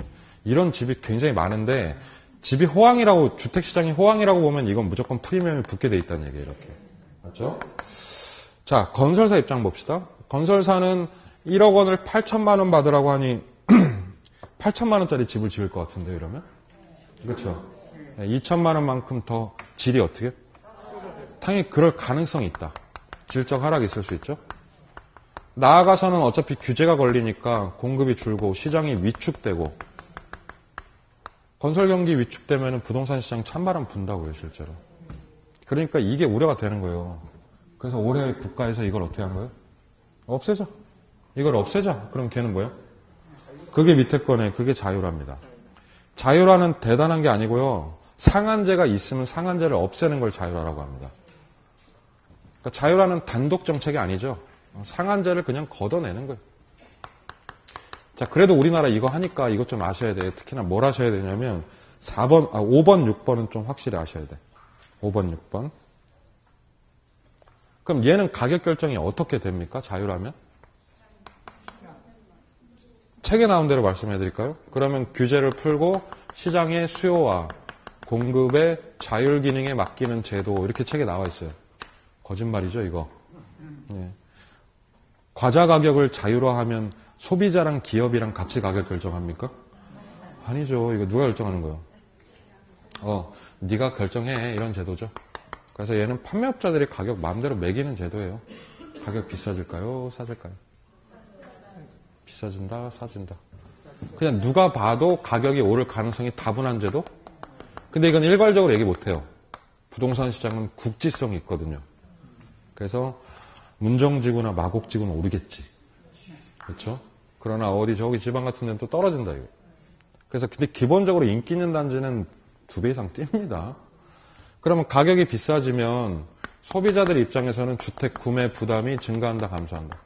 [SPEAKER 1] 이런 집이 굉장히 많은데 집이 호황이라고, 주택시장이 호황이라고 보면 이건 무조건 프리미엄이 붙게 돼 있다는 얘기예요. 이렇게. 맞죠? 자, 건설사 입장 봅시다. 건설사는 1억 원을 8천만 원 받으라고 하니 8천만 원짜리 집을 지을 것 같은데요, 이러면? 그렇죠? 2천만 원만큼 더 질이 어떻게? 당연히 그럴 가능성이 있다. 질적 하락이 있을 수 있죠? 나아가서는 어차피 규제가 걸리니까 공급이 줄고 시장이 위축되고 건설 경기 위축되면 부동산 시장 찬바람 분다고요, 실제로. 그러니까 이게 우려가 되는 거예요. 그래서 올해 국가에서 이걸 어떻게 한 거예요? 없애자. 이걸 없애자. 그럼 걔는 뭐예요? 그게 밑에 거네. 그게 자유랍니다. 자유라는 대단한 게 아니고요. 상한제가 있으면 상한제를 없애는 걸 자유라라고 합니다. 그러니까 자유라는 단독 정책이 아니죠. 상한제를 그냥 걷어내는 거예요. 자, 그래도 우리나라 이거 하니까 이것 좀 아셔야 돼요. 특히나 뭘 아셔야 되냐면 5번, 6번은 좀 확실히 아셔야 돼. 5번, 6번. 그럼 얘는 가격 결정이 어떻게 됩니까? 자유라면? 책에 나온 대로 말씀해 드릴까요? 그러면 규제를 풀고 시장의 수요와 공급의 자율 기능에 맡기는 제도, 이렇게 책에 나와 있어요. 거짓말이죠, 이거. 네. 과자 가격을 자유화하면 소비자랑 기업이랑 같이 가격 결정합니까? 아니죠. 이거 누가 결정하는 거예요? 네가 결정해. 이런 제도죠. 그래서 얘는 판매업자들이 가격 마음대로 매기는 제도예요. 가격 비싸질까요? 싸질까요? 비싸진다, 싸진다. 그냥 누가 봐도 가격이 오를 가능성이 다분한 제도? 근데 이건 일괄적으로 얘기 못해요. 부동산 시장은 국지성이 있거든요. 그래서 문정지구나 마곡지구는 오르겠지. 그렇죠? 그러나 어디 저기 지방 같은 데는 또 떨어진다, 이거. 그래서 근데 기본적으로 인기 있는 단지는 2배 이상 뜁니다. 그러면 가격이 비싸지면 소비자들 입장에서는 주택 구매 부담이 증가한다, 감소한다?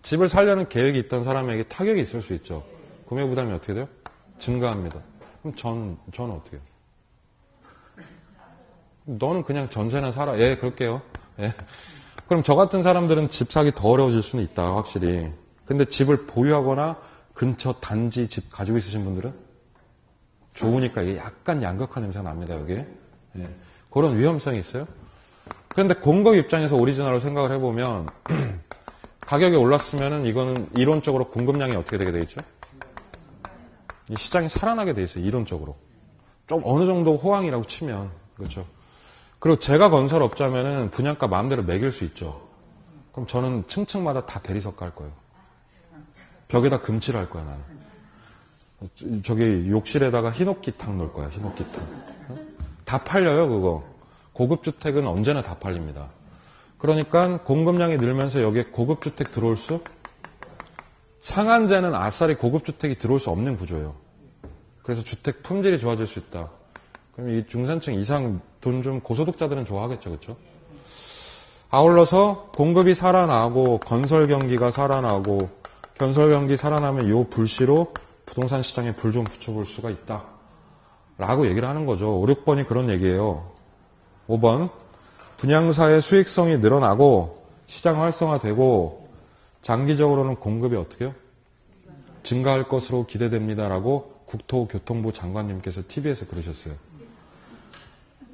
[SPEAKER 1] 집을 살려는 계획이 있던 사람에게 타격이 있을 수 있죠. 구매 부담이 어떻게 돼요? 증가합니다. 그럼 저는 어떻게 해요? 너는 그냥 전세나 살아. 예, 그럴게요. 예. 그럼 저 같은 사람들은 집 사기 더 어려워질 수는 있다, 확실히. 근데 집을 보유하거나 근처 단지 집 가지고 있으신 분들은 좋으니까 이게 약간 양극화 냄새가 납니다, 여기에. 예. 그런 위험성이 있어요. 그런데 공급 입장에서 오리지널로 생각을 해보면 가격이 올랐으면은 이거는 이론적으로 공급량이 어떻게 되게 되겠죠? 이 시장이 살아나게 돼 있어요, 이론적으로. 좀 어느 정도 호황이라고 치면. 그렇죠. 그리고 제가 건설업자면은 분양가 마음대로 매길 수 있죠. 그럼 저는 층층마다 다 대리석 깔 거예요. 벽에다 금칠을 할 거야, 나는. 저기 욕실에다가 히노키탕 놓을 거야, 히노키탕. 다 팔려요, 그거. 고급주택은 언제나 다 팔립니다. 그러니까 공급량이 늘면서 여기에 고급주택 들어올 수? 상한제는 아싸리 고급주택이 들어올 수 없는 구조예요. 그래서 주택 품질이 좋아질 수 있다. 그럼 이 중산층 이상 돈 좀 고소득자들은 좋아하겠죠, 그렇죠? 아울러서 공급이 살아나고 건설 경기가 살아나고 건설경기 살아나면 요 불씨로 부동산 시장에 불 좀 붙여볼 수가 있다. 라고 얘기를 하는 거죠. 5, 6번이 그런 얘기예요. 5번. 분양사의 수익성이 늘어나고 시장 활성화되고 장기적으로는 공급이 어떻게 해요? 증가할 것으로 기대됩니다라고 국토교통부 장관님께서 TV에서 그러셨어요.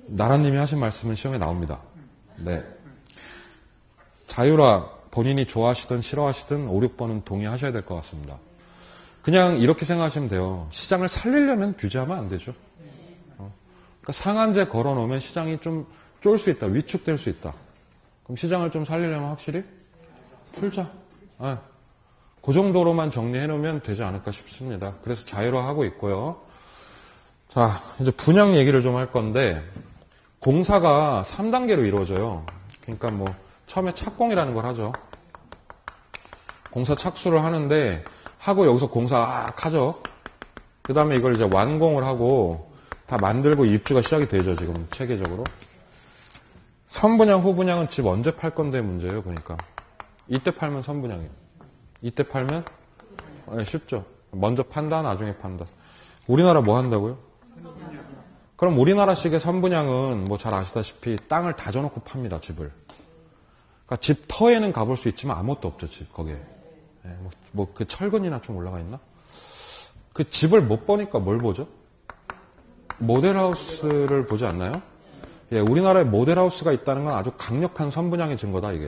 [SPEAKER 1] 나라님이 하신 말씀은 시험에 나옵니다. 네. 자유라 본인이 좋아하시든 싫어하시든 5, 6번은 동의하셔야 될 것 같습니다. 그냥 이렇게 생각하시면 돼요. 시장을 살리려면 규제하면 안 되죠. 그러니까 상한제 걸어놓으면 시장이 좀 쫄 수 있다. 위축될 수 있다. 그럼 시장을 좀 살리려면 확실히 풀자. 네. 그 정도로만 정리해놓으면 되지 않을까 싶습니다. 그래서 자유화하고 있고요. 자, 이제 분양 얘기를 좀 할 건데 공사가 3단계로 이루어져요. 그러니까 뭐 처음에 착공이라는 걸 하죠. 공사 착수를 하는데 하고 여기서 공사 하죠. 그 다음에 이걸 이제 완공을 하고 다 만들고 입주가 시작이 되죠. 지금 체계적으로. 선분양, 후분양은 집 언제 팔 건데 문제예요. 그러니까 이때 팔면 선분양이에요. 이때 팔면 네, 쉽죠. 먼저 판다, 나중에 판다. 우리나라 뭐 한다고요? 그럼 우리나라식의 선분양은 뭐 잘 아시다시피 땅을 다져놓고 팝니다. 집을. 그러니까 집 터에는 가볼 수 있지만 아무것도 없죠. 집 거기에. 네, 뭐 그 철근이나 좀 올라가 있나? 그 집을 못 보니까 뭘 보죠? 모델하우스를 보지 않나요? 예, 우리나라에 모델하우스가 있다는 건 아주 강력한 선분양의 증거다, 이게.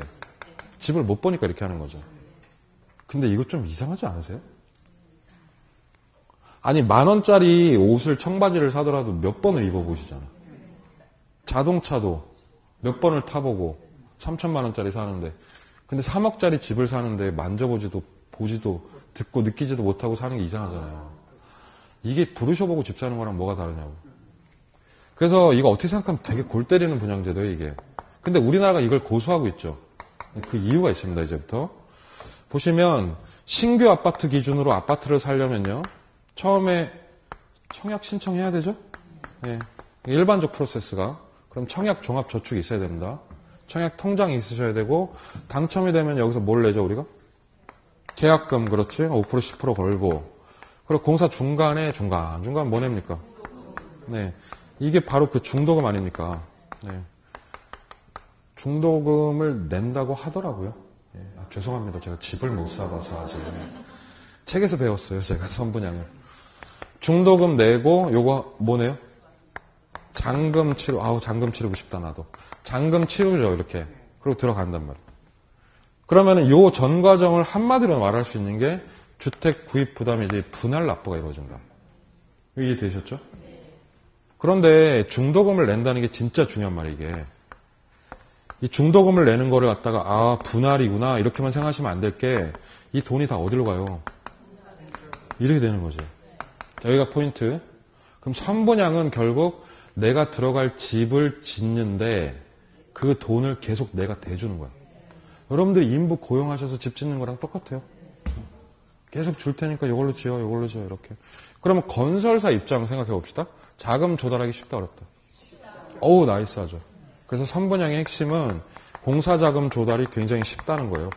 [SPEAKER 1] 집을 못 보니까 이렇게 하는 거죠. 근데 이거 좀 이상하지 않으세요? 아니, 10,000원짜리 옷을, 청바지를 사더라도 몇 번을 입어보시잖아. 자동차도 몇 번을 타보고 3,000만 원짜리 사는데, 근데 3억짜리 집을 사는데 만져보지도, 보지도, 듣고 느끼지도 못하고 사는 게 이상하잖아요. 이게 부르셔보고 집 사는 거랑 뭐가 다르냐고. 그래서 이거 어떻게 생각하면 되게 골 때리는 분양제도예요, 이게. 근데 우리나라가 이걸 고수하고 있죠. 그 이유가 있습니다, 이제부터. 보시면 신규 아파트 기준으로 아파트를 살려면요. 처음에 청약 신청해야 되죠? 네. 일반적 프로세스가. 그럼 청약 종합저축이 있어야 됩니다. 청약 통장이 있으셔야 되고 당첨이 되면 여기서 뭘 내죠, 우리가? 계약금, 그렇지? 5% 10% 걸고. 그리고 공사 중간 뭐 냅니까? 네. 이게 바로 그 중도금 아닙니까? 네. 중도금을 낸다고 하더라고요. 네. 아, 죄송합니다. 제가 집을 못 사봐서 아직. 책에서 배웠어요. 제가 선분양을. 중도금 내고 요거 뭐네요? 잔금 치료. 아우, 잔금 치르고 싶다 나도. 잔금 치르죠, 이렇게. 그리고 들어간단 말이에요. 그러면은 요 전 과정을 한마디로 말할 수 있는 게 주택 구입 부담이 이제 분할 납부가 이루어진다. 이해되셨죠? 그런데 중도금을 낸다는 게 진짜 중요한 말이에요, 이게. 이 중도금을 내는 거를 갖다가, 아, 분할이구나, 이렇게만 생각하시면 안 될 게, 이 돈이 다 어디로 가요? 이렇게 되는 거죠. 여기가 포인트. 그럼 선분양은 결국 내가 들어갈 집을 짓는데 그 돈을 계속 내가 대주는 거야. 여러분들이 인부 고용하셔서 집 짓는 거랑 똑같아요. 계속 줄 테니까 이걸로 지어, 이렇게. 그러면 건설사 입장 생각해 봅시다. 자금 조달하기 쉽다, 어렵다? 어우, 나이스하죠. 그래서 선분양의 핵심은 공사자금 조달이 굉장히 쉽다는 거예요.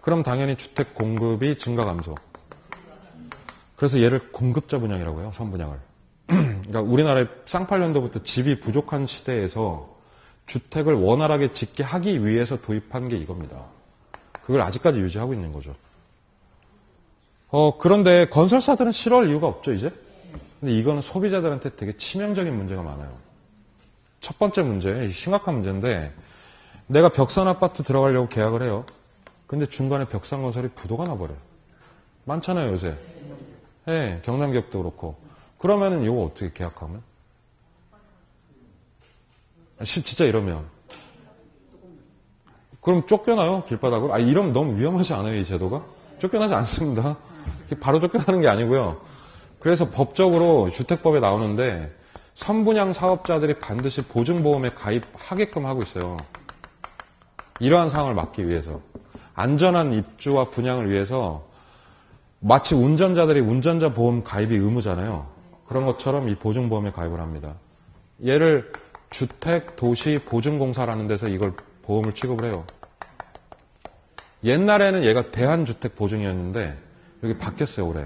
[SPEAKER 1] 그럼 당연히 주택 공급이 증가 감소. 그래서 얘를 공급자 분양이라고 해요, 선분양을. 그러니까 우리나라의 쌍팔년도부터 집이 부족한 시대에서 주택을 원활하게 짓게 하기 위해서 도입한 게 이겁니다. 그걸 아직까지 유지하고 있는 거죠. 그런데 건설사들은 싫어할 이유가 없죠, 이제? 근데 이거는 소비자들한테 되게 치명적인 문제가 많아요. 첫 번째 문제, 심각한 문제인데, 내가 벽산 아파트 들어가려고 계약을 해요. 근데 중간에 벽산 건설이 부도가 나버려요. 많잖아요, 요새. 네, 경남 기업도 그렇고. 그러면은 이거 어떻게 계약하면? 진짜 이러면. 그럼 쫓겨나요, 길바닥으로? 아, 이러면 너무 위험하지 않아요, 이 제도가? 쫓겨나지 않습니다. 바로 쫓겨나는 게 아니고요. 그래서 법적으로 주택법에 나오는데 선분양 사업자들이 반드시 보증보험에 가입하게끔 하고 있어요. 이러한 상황을 막기 위해서. 안전한 입주와 분양을 위해서 마치 운전자들이 운전자 보험 가입이 의무잖아요. 그런 것처럼 이 보증보험에 가입을 합니다. 얘를 주택 도시 보증공사라는 데서 이걸 보험을 취급을 해요. 옛날에는 얘가 대한주택 보증이었는데 여기 바뀌었어요, 올해.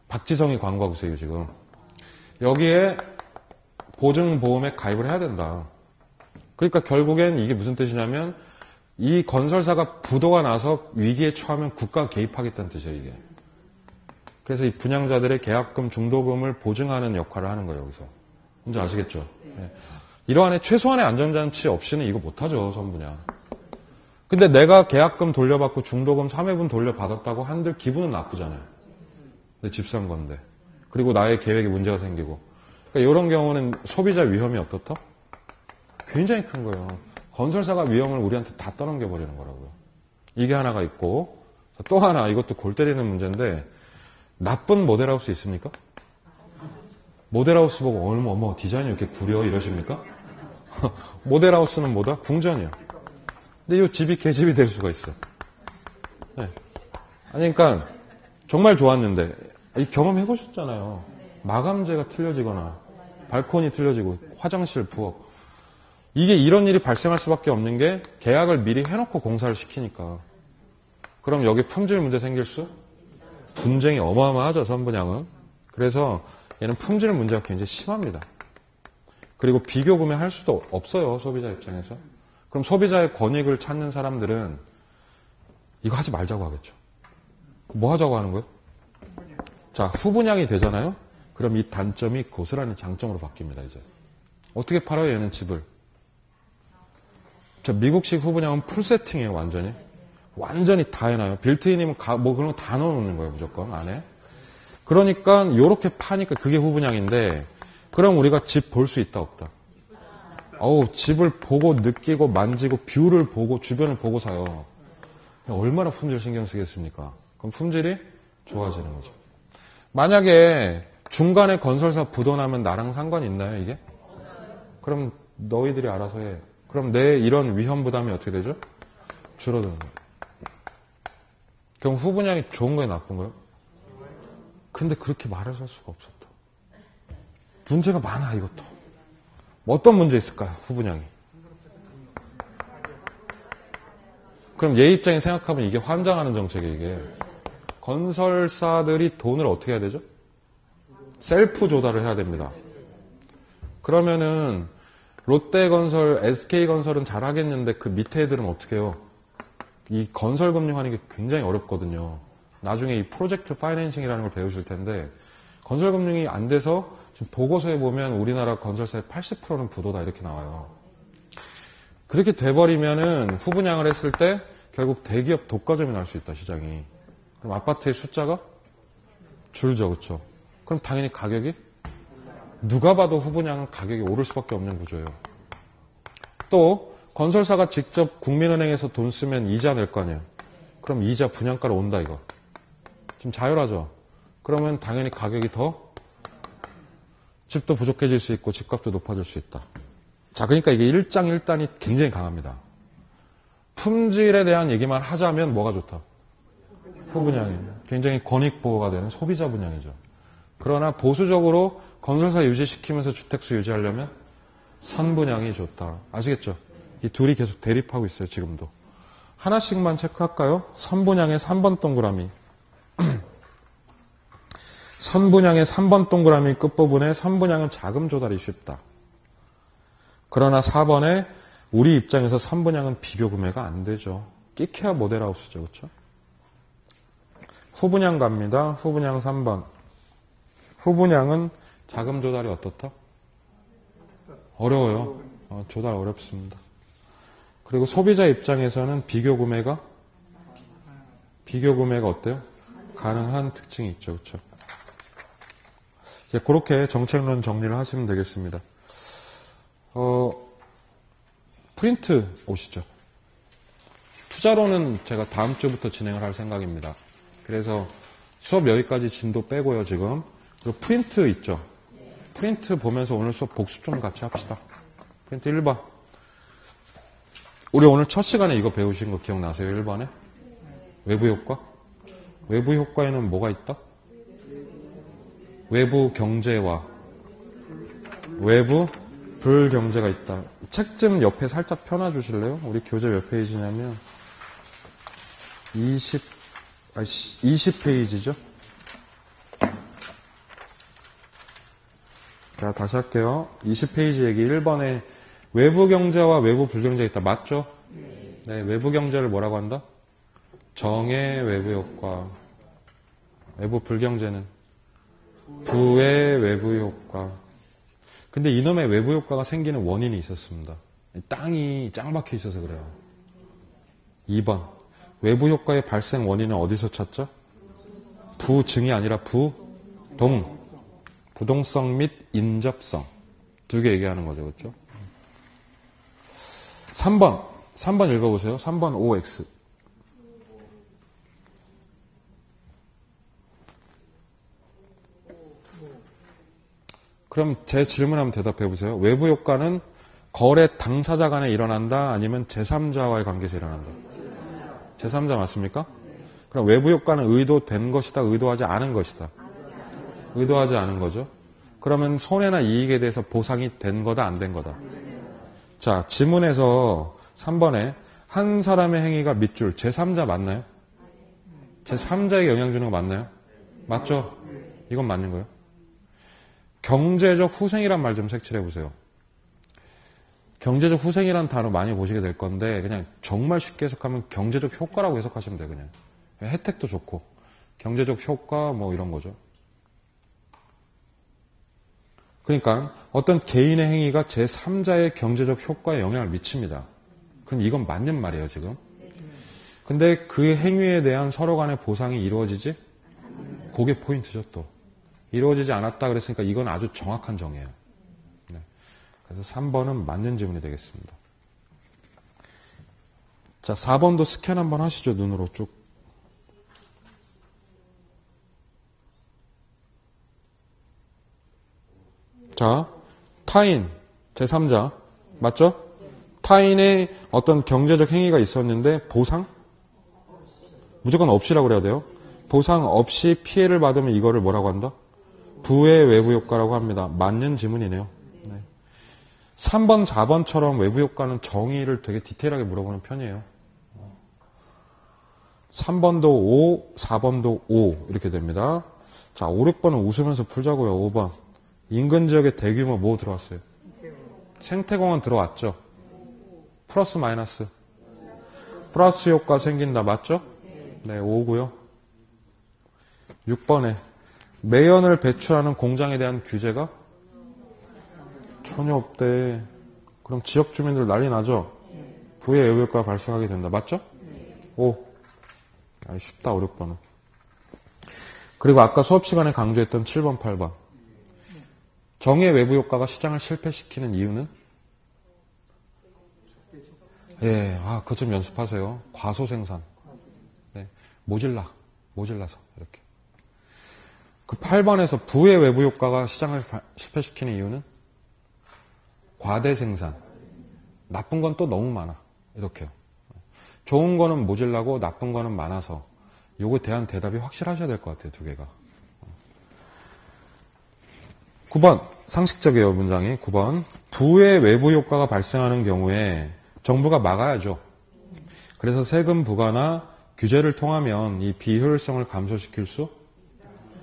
[SPEAKER 1] 박지성이 광고하고 있어요, 지금. 여기에 보증보험에 가입을 해야 된다. 그러니까 결국엔 이게 무슨 뜻이냐면 이 건설사가 부도가 나서 위기에 처하면 국가가 개입하겠다는 뜻이에요, 이게. 그래서 이 분양자들의 계약금, 중도금을 보증하는 역할을 하는 거예요, 여기서. 뭔지 아시겠죠? 네. 이러한 최소한의 안전장치 없이는 이거 못하죠, 선분양. 근데 내가 계약금 돌려받고 중도금 3회분 돌려받았다고 한들 기분은 나쁘잖아요. 내 집 산 건데. 그리고 나의 계획에 문제가 생기고. 그러니까 이런 경우는 소비자 위험이 어떻다? 굉장히 큰 거예요. 건설사가 위험을 우리한테 다 떠넘겨 버리는 거라고요. 이게 하나가 있고, 또 하나, 이것도 골 때리는 문제인데, 나쁜 모델하우스 있습니까? 모델하우스 보고 어머 디자인이 이렇게 구려 이러십니까? 모델하우스는 뭐다? 궁전이야. 근데 이 집이 개집이 될 수가 있어. 네. 아니 그러니까 정말 좋았는데 이 경험해 보셨잖아요. 마감재가 틀려지거나 발코니 틀려지고 화장실 부엌 이게 이런 일이 발생할 수밖에 없는 게 계약을 미리 해놓고 공사를 시키니까. 그럼 여기 품질 문제 생길 수? 분쟁이 어마어마하죠, 선분양은. 그래서 얘는 품질 문제가 굉장히 심합니다. 그리고 비교 구매할 수도 없어요, 소비자 입장에서. 그럼 소비자의 권익을 찾는 사람들은 이거 하지 말자고 하겠죠. 뭐 하자고 하는 거예요? 자, 후분양이 되잖아요? 그럼 이 단점이 고스란히 장점으로 바뀝니다, 이제. 어떻게 팔아요, 얘는 집을? 저 미국식 후분양은 풀 세팅이에요, 완전히. 완전히 다 해놔요. 빌트인이면 뭐 그런 거 다 넣어놓는 거예요, 무조건, 안에. 그러니까, 요렇게 파니까 그게 후분양인데, 그럼 우리가 집 볼 수 있다, 없다? 집을 보고 느끼고 만지고 뷰를 보고 주변을 보고 사요. 얼마나 품질 신경 쓰겠습니까? 그럼 품질이 좋아지는 거죠. 만약에 중간에 건설사 부도나면 나랑 상관이 있나요, 이게? 그럼 너희들이 알아서 해. 그럼 내 이런 위험 부담이 어떻게 되죠? 줄어드는 거예요. 그럼 후분양이 좋은 거예요, 나쁜 거예요? 근데 그렇게 말을 할 수가 없었다. 문제가 많아, 이것도. 어떤 문제 있을까요, 후분양이? 그럼 얘 입장에 생각하면 이게 환장하는 정책이에요, 이게. 건설사들이 돈을 어떻게 해야 되죠? 셀프 조달을 해야 됩니다. 그러면은 롯데건설, SK건설은 잘하겠는데 그 밑에 애들은 어떻게 해요? 이 건설금융하는 게 굉장히 어렵거든요. 나중에 이 프로젝트 파이낸싱이라는 걸 배우실 텐데 건설금융이 안 돼서 지금 보고서에 보면 우리나라 건설사의 80%는 부도다 이렇게 나와요. 그렇게 돼버리면은 후분양을 했을 때 결국 대기업 독과점이 날 수 있다, 시장이. 그럼 아파트의 숫자가 줄죠, 그렇죠? 그럼 당연히 가격이 누가 봐도 후분양은 가격이 오를 수밖에 없는 구조예요. 또 건설사가 직접 국민은행에서 돈 쓰면 이자 낼 거 아니에요. 그럼 이자 분양가로 온다, 이거. 지금 자율하죠. 그러면 당연히 가격이 더 집도 부족해질 수 있고 집값도 높아질 수 있다. 자, 그러니까 이게 일장일단이 굉장히 강합니다. 품질에 대한 얘기만 하자면 뭐가 좋다? 후분양이 굉장히 권익보호가 되는 소비자 분양이죠. 그러나 보수적으로 건설사 유지시키면서 주택수 유지하려면 선분양이 좋다. 아시겠죠? 이 둘이 계속 대립하고 있어요, 지금도. 하나씩만 체크할까요? 선분양의 3번 동그라미. 선분양의 3번 동그라미 끝부분에 선분양은 자금 조달이 쉽다. 그러나 4번에 우리 입장에서 선분양은 비교 구매가 안 되죠. 끼케아 모델하우스죠, 그렇죠? 후분양 갑니다. 후분양 3번. 후분양은 자금 조달이 어떻다? 어려워요. 조달 어렵습니다. 그리고 소비자 입장에서는 비교 구매가 어때요? 가능한 특징이 있죠, 그렇죠? 그렇게 정책론 정리를 하시면 되겠습니다. 프린트 오시죠. 투자로는 제가 다음 주부터 진행을 할 생각입니다. 그래서 수업 여기까지 진도 빼고요, 지금. 그리고 프린트 있죠. 프린트 보면서 오늘 수업 복습 좀 같이 합시다. 프린트 1번. 우리 오늘 첫 시간에 이거 배우신 거 기억나세요? 1번에? 외부 효과? 외부 효과에는 뭐가 있다? 외부 경제와 외부 불경제가 있다. 책 좀 옆에 살짝 펴놔 주실래요? 우리 교재 몇 페이지냐면 20페이지죠? 자, 다시 할게요. 20페이지 얘기 1번에 외부 경제와 외부 불경제가 있다. 맞죠? 네, 외부 경제를 뭐라고 한다? 정의 외부 효과. 외부 불경제는 부의 외부 효과. 근데 이놈의 외부 효과가 생기는 원인이 있었습니다. 땅이 짱 박혀 있어서 그래요. 2번. 외부 효과의 발생 원인은 어디서 찾죠? 부증이 아니라 부동. 부동성 및 인접성. 두 개 얘기하는 거죠. 그렇죠? 3번 읽어보세요. 3번 OX. 그럼 제 질문 한번 대답해 보세요. 외부 효과는 거래 당사자 간에 일어난다? 아니면 제3자와의 관계에서 일어난다? 제3자 맞습니까? 그럼 외부 효과는 의도된 것이다? 의도하지 않은 것이다? 의도하지 않은 거죠. 그러면 손해나 이익에 대해서 보상이 된 거다? 안 된 거다? 자, 지문에서 3번에 한 사람의 행위가 밑줄 제3자 맞나요? 제3자에게 영향 주는 거 맞나요? 맞죠? 이건 맞는 거예요. 경제적 후생이란 말 좀 색칠해 보세요. 경제적 후생이라는 단어 많이 보시게 될 건데 그냥 정말 쉽게 해석하면 경제적 효과라고 해석하시면 돼요. 그냥 혜택도 좋고 경제적 효과 뭐 이런 거죠. 그러니까 어떤 개인의 행위가 제3자의 경제적 효과에 영향을 미칩니다. 그럼 이건 맞는 말이에요, 지금. 근데 그 행위에 대한 서로 간의 보상이 이루어지지? 그게 포인트죠, 또. 이루어지지 않았다 그랬으니까 이건 아주 정확한 정의예요. 네. 그래서 3번은 맞는 질문이 되겠습니다. 자, 4번도 스캔 한번 하시죠, 눈으로 쭉. 자, 타인, 제3자, 맞죠? 타인의 어떤 경제적 행위가 있었는데 보상? 무조건 없이라고 그래야 돼요. 보상 없이 피해를 받으면 이거를 뭐라고 한다? 부의 외부 효과라고 합니다. 맞는 지문이네요. 네. 3번, 4번처럼 외부 효과는 정의를 되게 디테일하게 물어보는 편이에요. 3번도 5, 4번도 5 이렇게 됩니다. 자, 5, 6번은 웃으면서 풀자고요. 5번. 인근 지역에 대규모 뭐 들어왔어요? 생태공원 들어왔죠? 플러스 마이너스? 플러스 효과 생긴다. 맞죠? 네, 5고요. 6번에 매연을 배출하는 공장에 대한 규제가 전혀 없대. 그럼 지역 주민들 난리 나죠? 부의 외부 효과가 발생하게 된다. 맞죠? 5. 쉽다, 5, 6번은. 그리고 아까 수업 시간에 강조했던 7번, 8번. 정의 외부 효과가 시장을 실패시키는 이유는? 예, 그거 좀 연습하세요. 과소생산. 네, 모질라서, 이렇게. 그 8번에서 부의 외부 효과가 시장을 실패시키는 이유는? 과대생산. 나쁜 건 또 너무 많아. 이렇게요. 좋은 거는 모질라고 나쁜 거는 많아서 요거에 대한 대답이 확실하셔야 될 것 같아요. 두 개가. 9번 상식적이에요. 문장이 9번 부의 외부 효과가 발생하는 경우에 정부가 막아야죠. 그래서 세금 부과나 규제를 통하면 이 비효율성을 감소시킬 수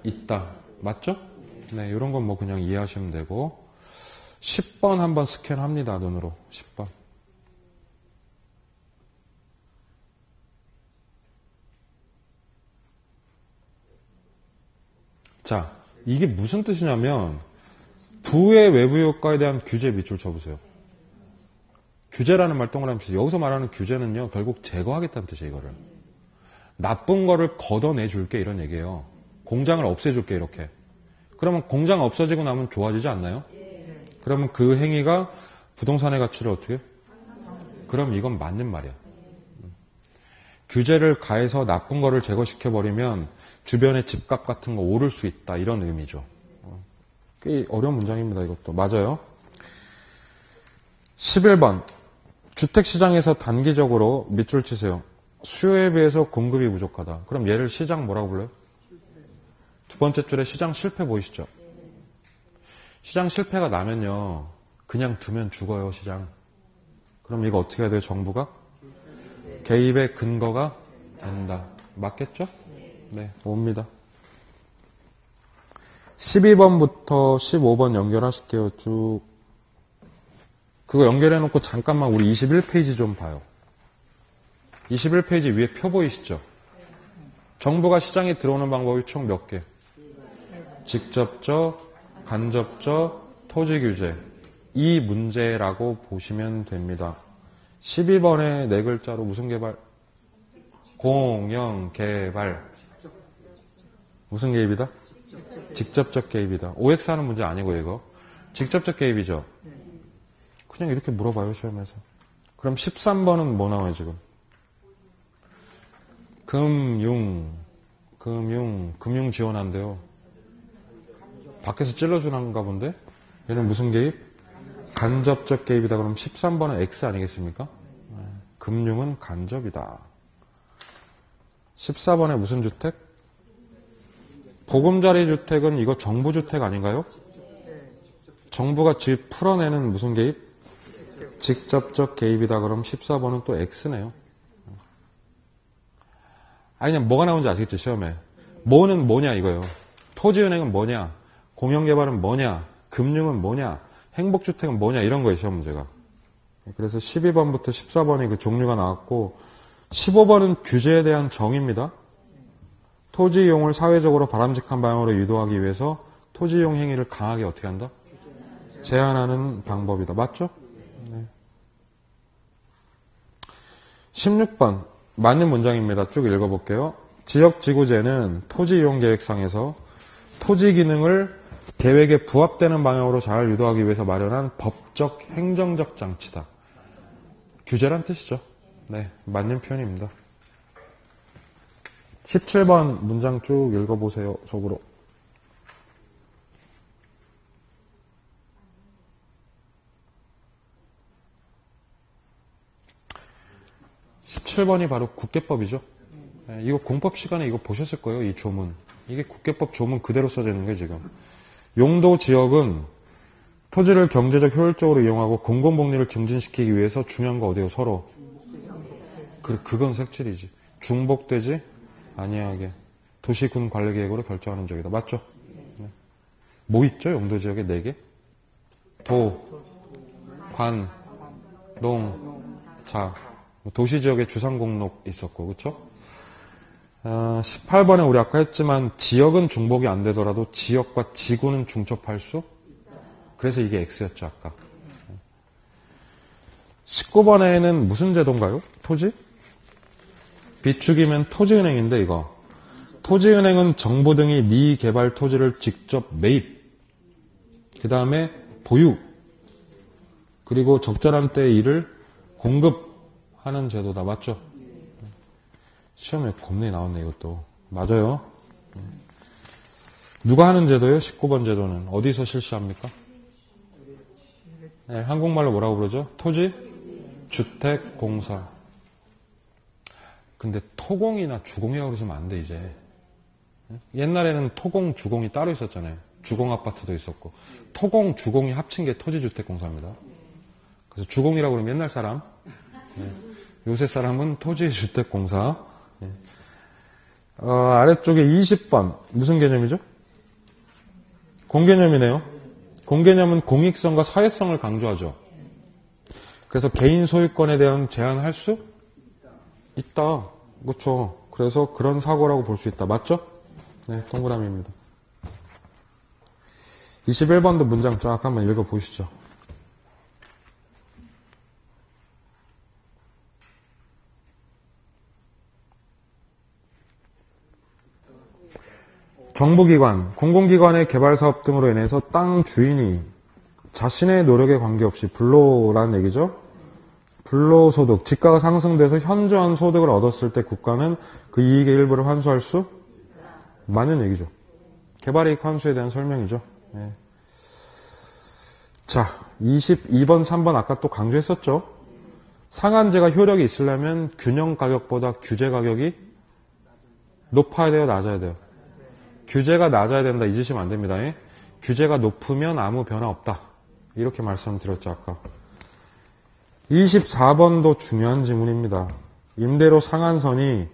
[SPEAKER 1] 있다. 맞죠? 네, 이런 건 뭐 그냥 이해하시면 되고 10번 한번 스캔합니다. 눈으로 10번. 자, 이게 무슨 뜻이냐면 부의 외부 효과에 대한 규제 밑줄 쳐보세요. 규제라는 말 동그라미 치세요. 여기서 말하는 규제는요, 결국 제거하겠다는 뜻이에요, 이거를. 나쁜 거를 걷어내줄게, 이런 얘기예요. 공장을 없애줄게, 이렇게. 그러면 공장 없어지고 나면 좋아지지 않나요? 그러면 그 행위가 부동산의 가치를 어떻게 해요? 그럼 이건 맞는 말이야. 규제를 가해서 나쁜 거를 제거시켜버리면 주변의 집값 같은 거 오를 수 있다, 이런 의미죠. 꽤 어려운 문장입니다, 이것도. 맞아요. 11번. 주택시장에서 단기적으로 밑줄 치세요. 수요에 비해서 공급이 부족하다. 그럼 얘를 시장 뭐라고 불러요? 두 번째 줄에 시장 실패 보이시죠? 시장 실패가 나면요. 그냥 두면 죽어요, 시장. 그럼 이거 어떻게 해야 돼요, 정부가? 개입의 근거가 된다. 맞겠죠? 네, 옵니다. 12번부터 15번 연결하실게요. 쭉. 그거 연결해놓고 잠깐만 우리 21페이지 좀 봐요. 21페이지 위에 표 보이시죠? 정부가 시장에 들어오는 방법이 총 몇 개? 직접적, 간접적, 토지 규제. 이 문제라고 보시면 됩니다. 12번에 네 글자로 무슨 개발? 공영 개발. 무슨 개입이다? 직접적 개입이다. OX 하는 문제 아니고 이거. 직접적 개입이죠. 그냥 이렇게 물어봐요, 시험에서. 그럼 13번은 뭐 나와요, 지금? 금융 지원한대요. 밖에서 찔러주는가 본데? 얘는 무슨 개입? 간접적 개입이다. 그럼 13번은 X 아니겠습니까? 금융은 간접이다. 14번에 무슨 주택? 보금자리 주택은 이거 정부 주택 아닌가요? 정부가 집 풀어내는 무슨 개입? 직접적 개입이다. 그럼 14번은 또 X네요. 아니, 그냥 뭐가 나오는지 아시겠죠, 시험에. 뭐는 뭐냐, 이거요. 토지은행은 뭐냐, 공영개발은 뭐냐, 금융은 뭐냐, 행복주택은 뭐냐, 이런 거예요, 시험 문제가. 그래서 12번부터 14번이 그 종류가 나왔고, 15번은 규제에 대한 정의입니다. 토지 이용을 사회적으로 바람직한 방향으로 유도하기 위해서 토지 이용 행위를 강하게 어떻게 한다? 제한하는 방법이다. 맞죠? 네. 16번. 맞는 문장입니다. 쭉 읽어볼게요. 지역지구제는 토지이용계획상에서 토지 기능을 계획에 부합되는 방향으로 잘 유도하기 위해서 마련한 법적, 행정적 장치다. 규제란 뜻이죠. 네, 맞는 표현입니다. 17번 문장 쭉 읽어보세요. 속으로. (17번이) 바로 국계법이죠. 네, 이거 공법 시간에 이거 보셨을 거예요. 이 조문. 이게 국계법 조문 그대로 써져 있는 거예요, 지금. 용도 지역은 토지를 경제적 효율적으로 이용하고 공공복리를 증진시키기 위해서 중요한 거 어디요? 서로. 그건 색칠이지. 중복되지 아니하게 도시군 관리계획으로 결정하는 적이다. 맞죠? 네. 뭐 있죠? 용도 지역에 4개? 도, 관, 농, 자. 도시지역에 주상공록 있었고, 그쵸? 18번에 우리 아까 했지만 지역은 중복이 안 되더라도 지역과 지구는 중첩할 수? 그래서 이게 X였죠, 아까. 19번에는 무슨 제도인가요? 토지? 비축이면 토지은행인데 이거. 토지은행은 정부 등이 미개발 토지를 직접 매입, 그 다음에 보유, 그리고 적절한 때에 이를 공급하는 제도다. 맞죠? 시험에 겁내 나왔네, 이것도. 맞아요. 누가 하는 제도예요? 19번 제도는. 어디서 실시합니까? 네, 한국말로 뭐라고 부르죠? 토지, 주택, 공사. 근데 토공이나 주공이라고 그러시면 안 돼, 이제. 옛날에는 토공, 주공이 따로 있었잖아요. 주공 아파트도 있었고. 토공, 주공이 합친 게 토지주택공사입니다. 그래서 주공이라고 그러면 옛날 사람. 네. 요새 사람은 토지주택공사. 네. 아래쪽에 20번. 무슨 개념이죠? 공개념이네요. 공개념은 공익성과 사회성을 강조하죠. 그래서 개인 소유권에 대한 제한할 수 있다. 그렇죠. 그래서 그런 사고라고 볼 수 있다. 맞죠? 네, 동그라미입니다. 21번도 문장 쫙 한번 읽어보시죠. 정부기관, 공공기관의 개발사업 등으로 인해서 땅 주인이 자신의 노력에 관계없이 불로라는 얘기죠. 불로소득, 지가가 상승돼서 현저한 소득을 얻었을 때 국가는 그 이익의 일부를 환수할 수? 맞는 얘기죠. 개발이익 환수에 대한 설명이죠. 네. 자, 22번, 3번 아까 또 강조했었죠. 상한제가 효력이 있으려면 균형 가격보다 규제 가격이 높아야 돼요, 낮아야 돼요? 규제가 낮아야 된다, 잊으시면 안 됩니다. 규제가 높으면 아무 변화 없다. 이렇게 말씀드렸죠, 아까. 24번도 중요한 지문입니다. 임대료 상한선이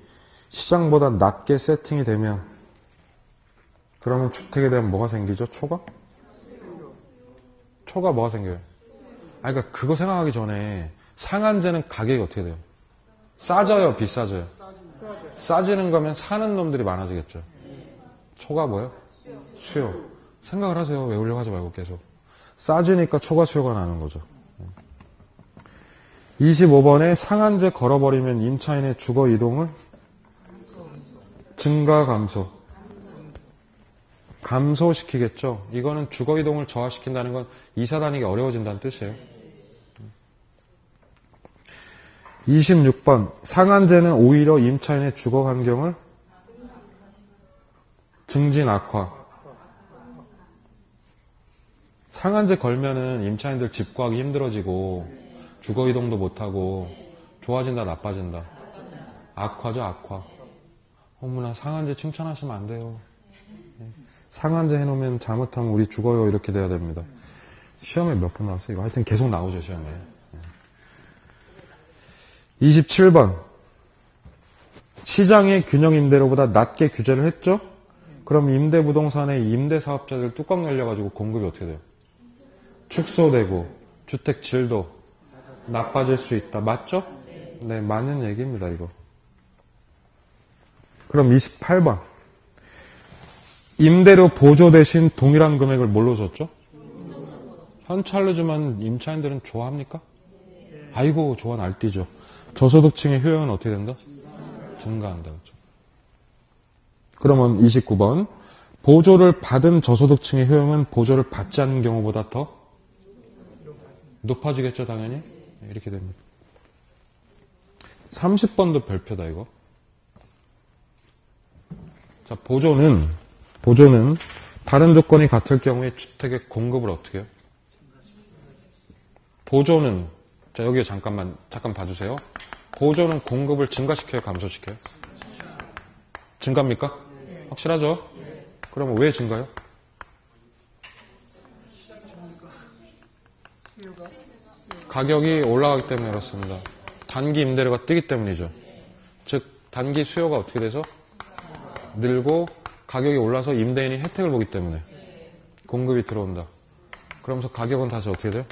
[SPEAKER 1] 시장보다 낮게 세팅이 되면 그러면 주택에 대한 뭐가 생기죠? 초가? 초가 뭐가 생겨요? 그러니까 그거 생각하기 전에 상한제는 가격이 어떻게 돼요? 싸져요? 비싸져요? 싸지는 거면 사는 놈들이 많아지겠죠. 초가 뭐예요? 수요. 생각을 하세요. 외우려고 하지 말고 계속. 싸지니까 초과 수요가 나는 거죠. 25번에 상한제 걸어버리면 임차인의 주거 이동을 증가 감소. 감소시키겠죠. 이거는 주거 이동을 저하시킨다는 건 이사 다니기 어려워진다는 뜻이에요. 26번 상한제는 오히려 임차인의 주거 환경을 증진 악화. 상한제 걸면은 임차인들 집 구하기 힘들어지고 주거 이동도 못하고 좋아진다 나빠진다. 악화죠 악화. 어머나 상한제 칭찬하시면 안 돼요. 상한제 해놓으면 잘못하면 우리 죽어요 이렇게 돼야 됩니다. 시험에 몇 번 나왔어요? 이거 하여튼 계속 나오죠 시험에. 27번 시장의 균형 임대료보다 낮게 규제를 했죠? 그럼 임대부동산의 임대사업자들 뚜껑 열려가지고 공급이 어떻게 돼요? 축소되고 주택 질도 나빠질 수 있다. 맞죠? 네, 맞는 얘기입니다 이거. 그럼 28번 임대료 보조 대신 동일한 금액을 뭘로 줬죠? 현찰로 주면 임차인들은 좋아합니까? 아이고 좋아 날뛰죠. 저소득층의 효용은 어떻게 된다? 증가한다. 그렇죠? 그러면 29번 보조를 받은 저소득층의 효용은 보조를 받지 않는 경우보다 더 높아지겠죠 당연히. 이렇게 됩니다. 30번도 별표다 이거. 자 보조는 다른 조건이 같을 경우에 주택의 공급을 어떻게 해요? 보조는 자 여기 잠깐 봐주세요. 보조는 공급을 증가시켜요 감소시켜요? 증가입니까? 확실하죠? 그러면 왜 증가요? 가격이 올라가기 때문에 그렇습니다. 단기 임대료가 뜨기 때문이죠. 즉 단기 수요가 어떻게 돼서 늘고 가격이 올라서 임대인이 혜택을 보기 때문에 공급이 들어온다. 그러면서 가격은 다시 어떻게 돼요?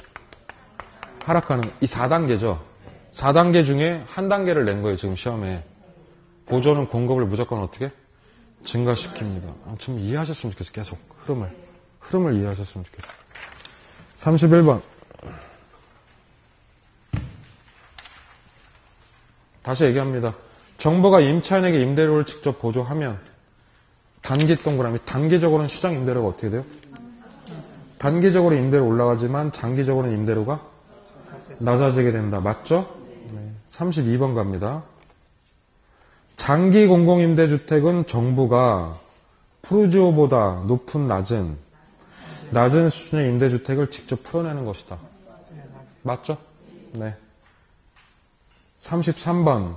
[SPEAKER 1] 하락하는 이 4단계죠. 4단계 중에 한 단계를 낸 거예요 지금 시험에. 보조는 공급을 무조건 어떻게? 증가시킵니다. 좀 이해하셨으면 좋겠어요. 계속 흐름을 이해하셨으면 좋겠어요. 31번 다시 얘기합니다. 정부가 임차인에게 임대료를 직접 보조하면 단기 동그라미 단기적으로는 시장 임대료가 어떻게 돼요? 단기적으로 임대료 올라가지만 장기적으로는 임대료가 낮아지게 된다. 맞죠? 네. 32번 갑니다. 장기 공공임대주택은 정부가 푸르지오보다 낮은 수준의 임대주택을 직접 풀어내는 것이다. 맞죠? 네. 33번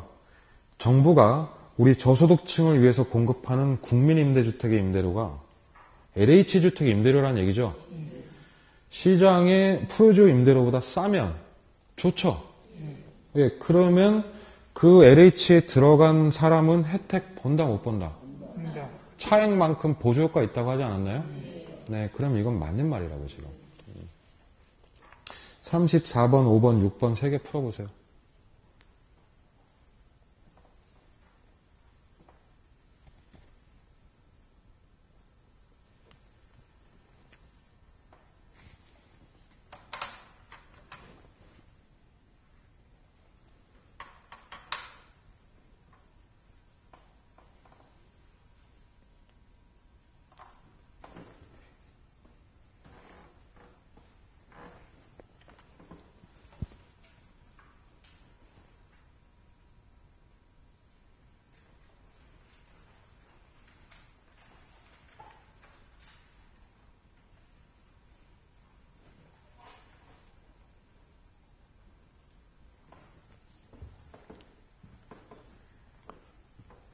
[SPEAKER 1] 정부가 우리 저소득층을 위해서 공급하는 국민임대주택의 임대료가 LH주택의 임대료라는 얘기죠. 시장의 푸르지오 임대료보다 싸면 좋죠. 예, 그러면 그 LH에 들어간 사람은 혜택 본다 못 본다? 차액만큼 보조효과 있다고 하지 않았나요? 네, 그럼 이건 맞는 말이라고 지금. 34번, 5번, 6번 3개 풀어보세요.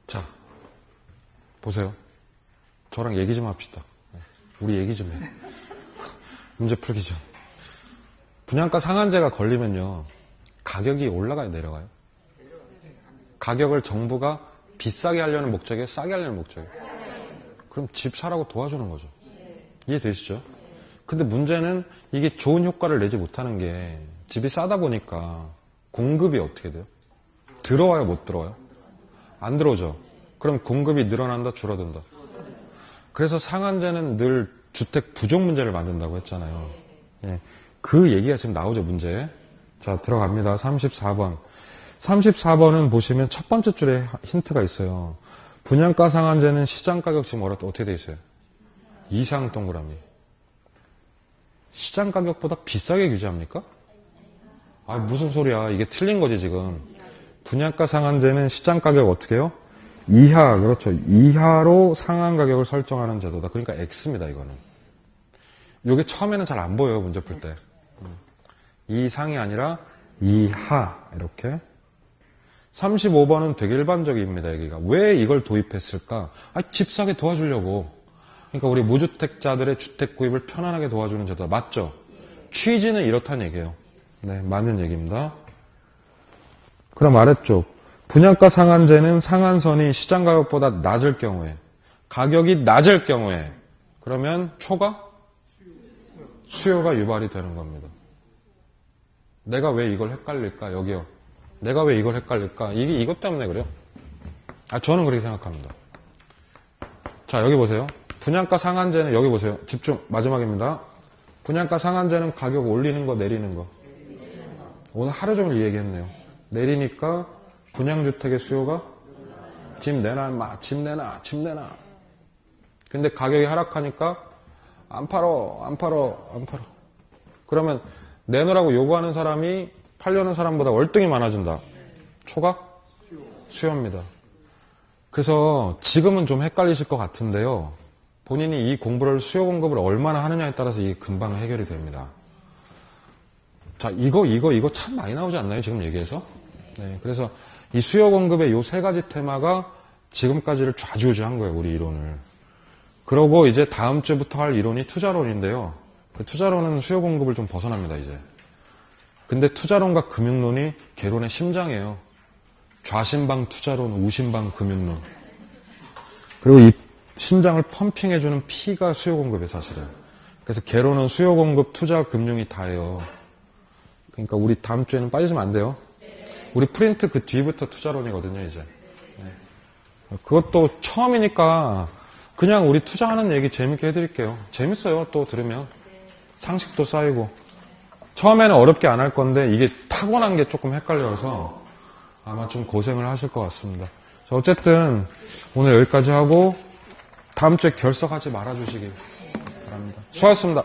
[SPEAKER 1] 자, 보세요. 저랑 얘기 좀 합시다. 우리 얘기 좀 해. 문제 풀기 전. 분양가 상한제가 걸리면요. 가격이 올라가요, 내려가요? 가격을 정부가 비싸게 하려는 목적이에요? 싸게 하려는 목적이에요? 그럼 집 사라고 도와주는 거죠. 이해되시죠? 근데 문제는 이게 좋은 효과를 내지 못하는 게 집이 싸다 보니까 공급이 어떻게 돼요? 들어와요, 못 들어와요? 안 들어오죠. 그럼 공급이 늘어난다, 줄어든다. 그래서 상한제는 늘 주택 부족 문제를 만든다고 했잖아요. 예, 그 얘기가 지금 나오죠, 문제. 자, 들어갑니다. 34번. 34번은 보시면 첫 번째 줄에 힌트가 있어요. 분양가 상한제는 시장가격 지금 어떻게 돼 있어요? 이상 동그라미. 시장가격보다 비싸게 규제합니까? 아, 무슨 소리야. 이게 틀린 거지, 지금. 분양가 상한제는 시장가격 어떻게 해요? 이하, 그렇죠. 이하로 상한 가격을 설정하는 제도다. 그러니까 X입니다, 이거는. 이게 처음에는 잘 안 보여요, 문제 풀 때. 이상이 아니라 이하, 이렇게. 35번은 되게 일반적입니다, 여기가. 왜 이걸 도입했을까? 아, 집 사게 도와주려고. 그러니까 우리 무주택자들의 주택 구입을 편안하게 도와주는 제도다. 맞죠? 취지는 이렇다는 얘기예요. 네, 맞는 얘기입니다. 그럼 아래쪽. 분양가 상한제는 상한선이 시장 가격보다 낮을 경우에, 가격이 낮을 경우에, 그러면 초가? 수요가 유발이 되는 겁니다. 내가 왜 이걸 헷갈릴까? 여기요. 내가 왜 이걸 헷갈릴까? 이게 이것 때문에 그래요. 아, 저는 그렇게 생각합니다. 자, 여기 보세요. 분양가 상한제는, 여기 보세요. 집중, 마지막입니다. 분양가 상한제는 가격 올리는 거, 내리는 거. 오늘 하루 종일 이 얘기 했네요. 내리니까 분양주택의 수요가 집 내놔, 집 내놔, 집 내놔. 근데 가격이 하락하니까 안 팔어. 그러면 내놓으라고 요구하는 사람이 팔려는 사람보다 월등히 많아진다. 초가? 수요입니다. 그래서 지금은 좀 헷갈리실 것 같은데요. 본인이 이 공부를, 수요 공급을 얼마나 하느냐에 따라서 이게 금방 해결이 됩니다. 자, 이거 참 많이 나오지 않나요? 지금 얘기해서? 네, 그래서 이 수요 공급의 요 세 가지 테마가 지금까지를 좌지우지한 거예요, 우리 이론을. 그러고 이제 다음 주부터 할 이론이 투자론인데요. 그 투자론은 수요 공급을 좀 벗어납니다, 이제. 근데 투자론과 금융론이 개론의 심장이에요. 좌심방 투자론, 우심방 금융론. 그리고 이 심장을 펌핑해주는 피가 수요 공급이에요, 사실은. 그래서 개론은 수요 공급, 투자, 금융이 다예요. 그러니까 우리 다음 주에는 빠지시면 안 돼요. 우리 프린트 그 뒤부터 투자론이거든요, 이제. 네. 그것도 처음이니까 그냥 우리 투자하는 얘기 재밌게 해드릴게요. 재밌어요, 또 들으면. 상식도 쌓이고. 처음에는 어렵게 안 할 건데 이게 타고난 게 조금 헷갈려서 아마 좀 고생을 하실 것 같습니다. 자, 어쨌든 오늘 여기까지 하고 다음 주에 결석하지 말아주시기 바랍니다. 수고하셨습니다.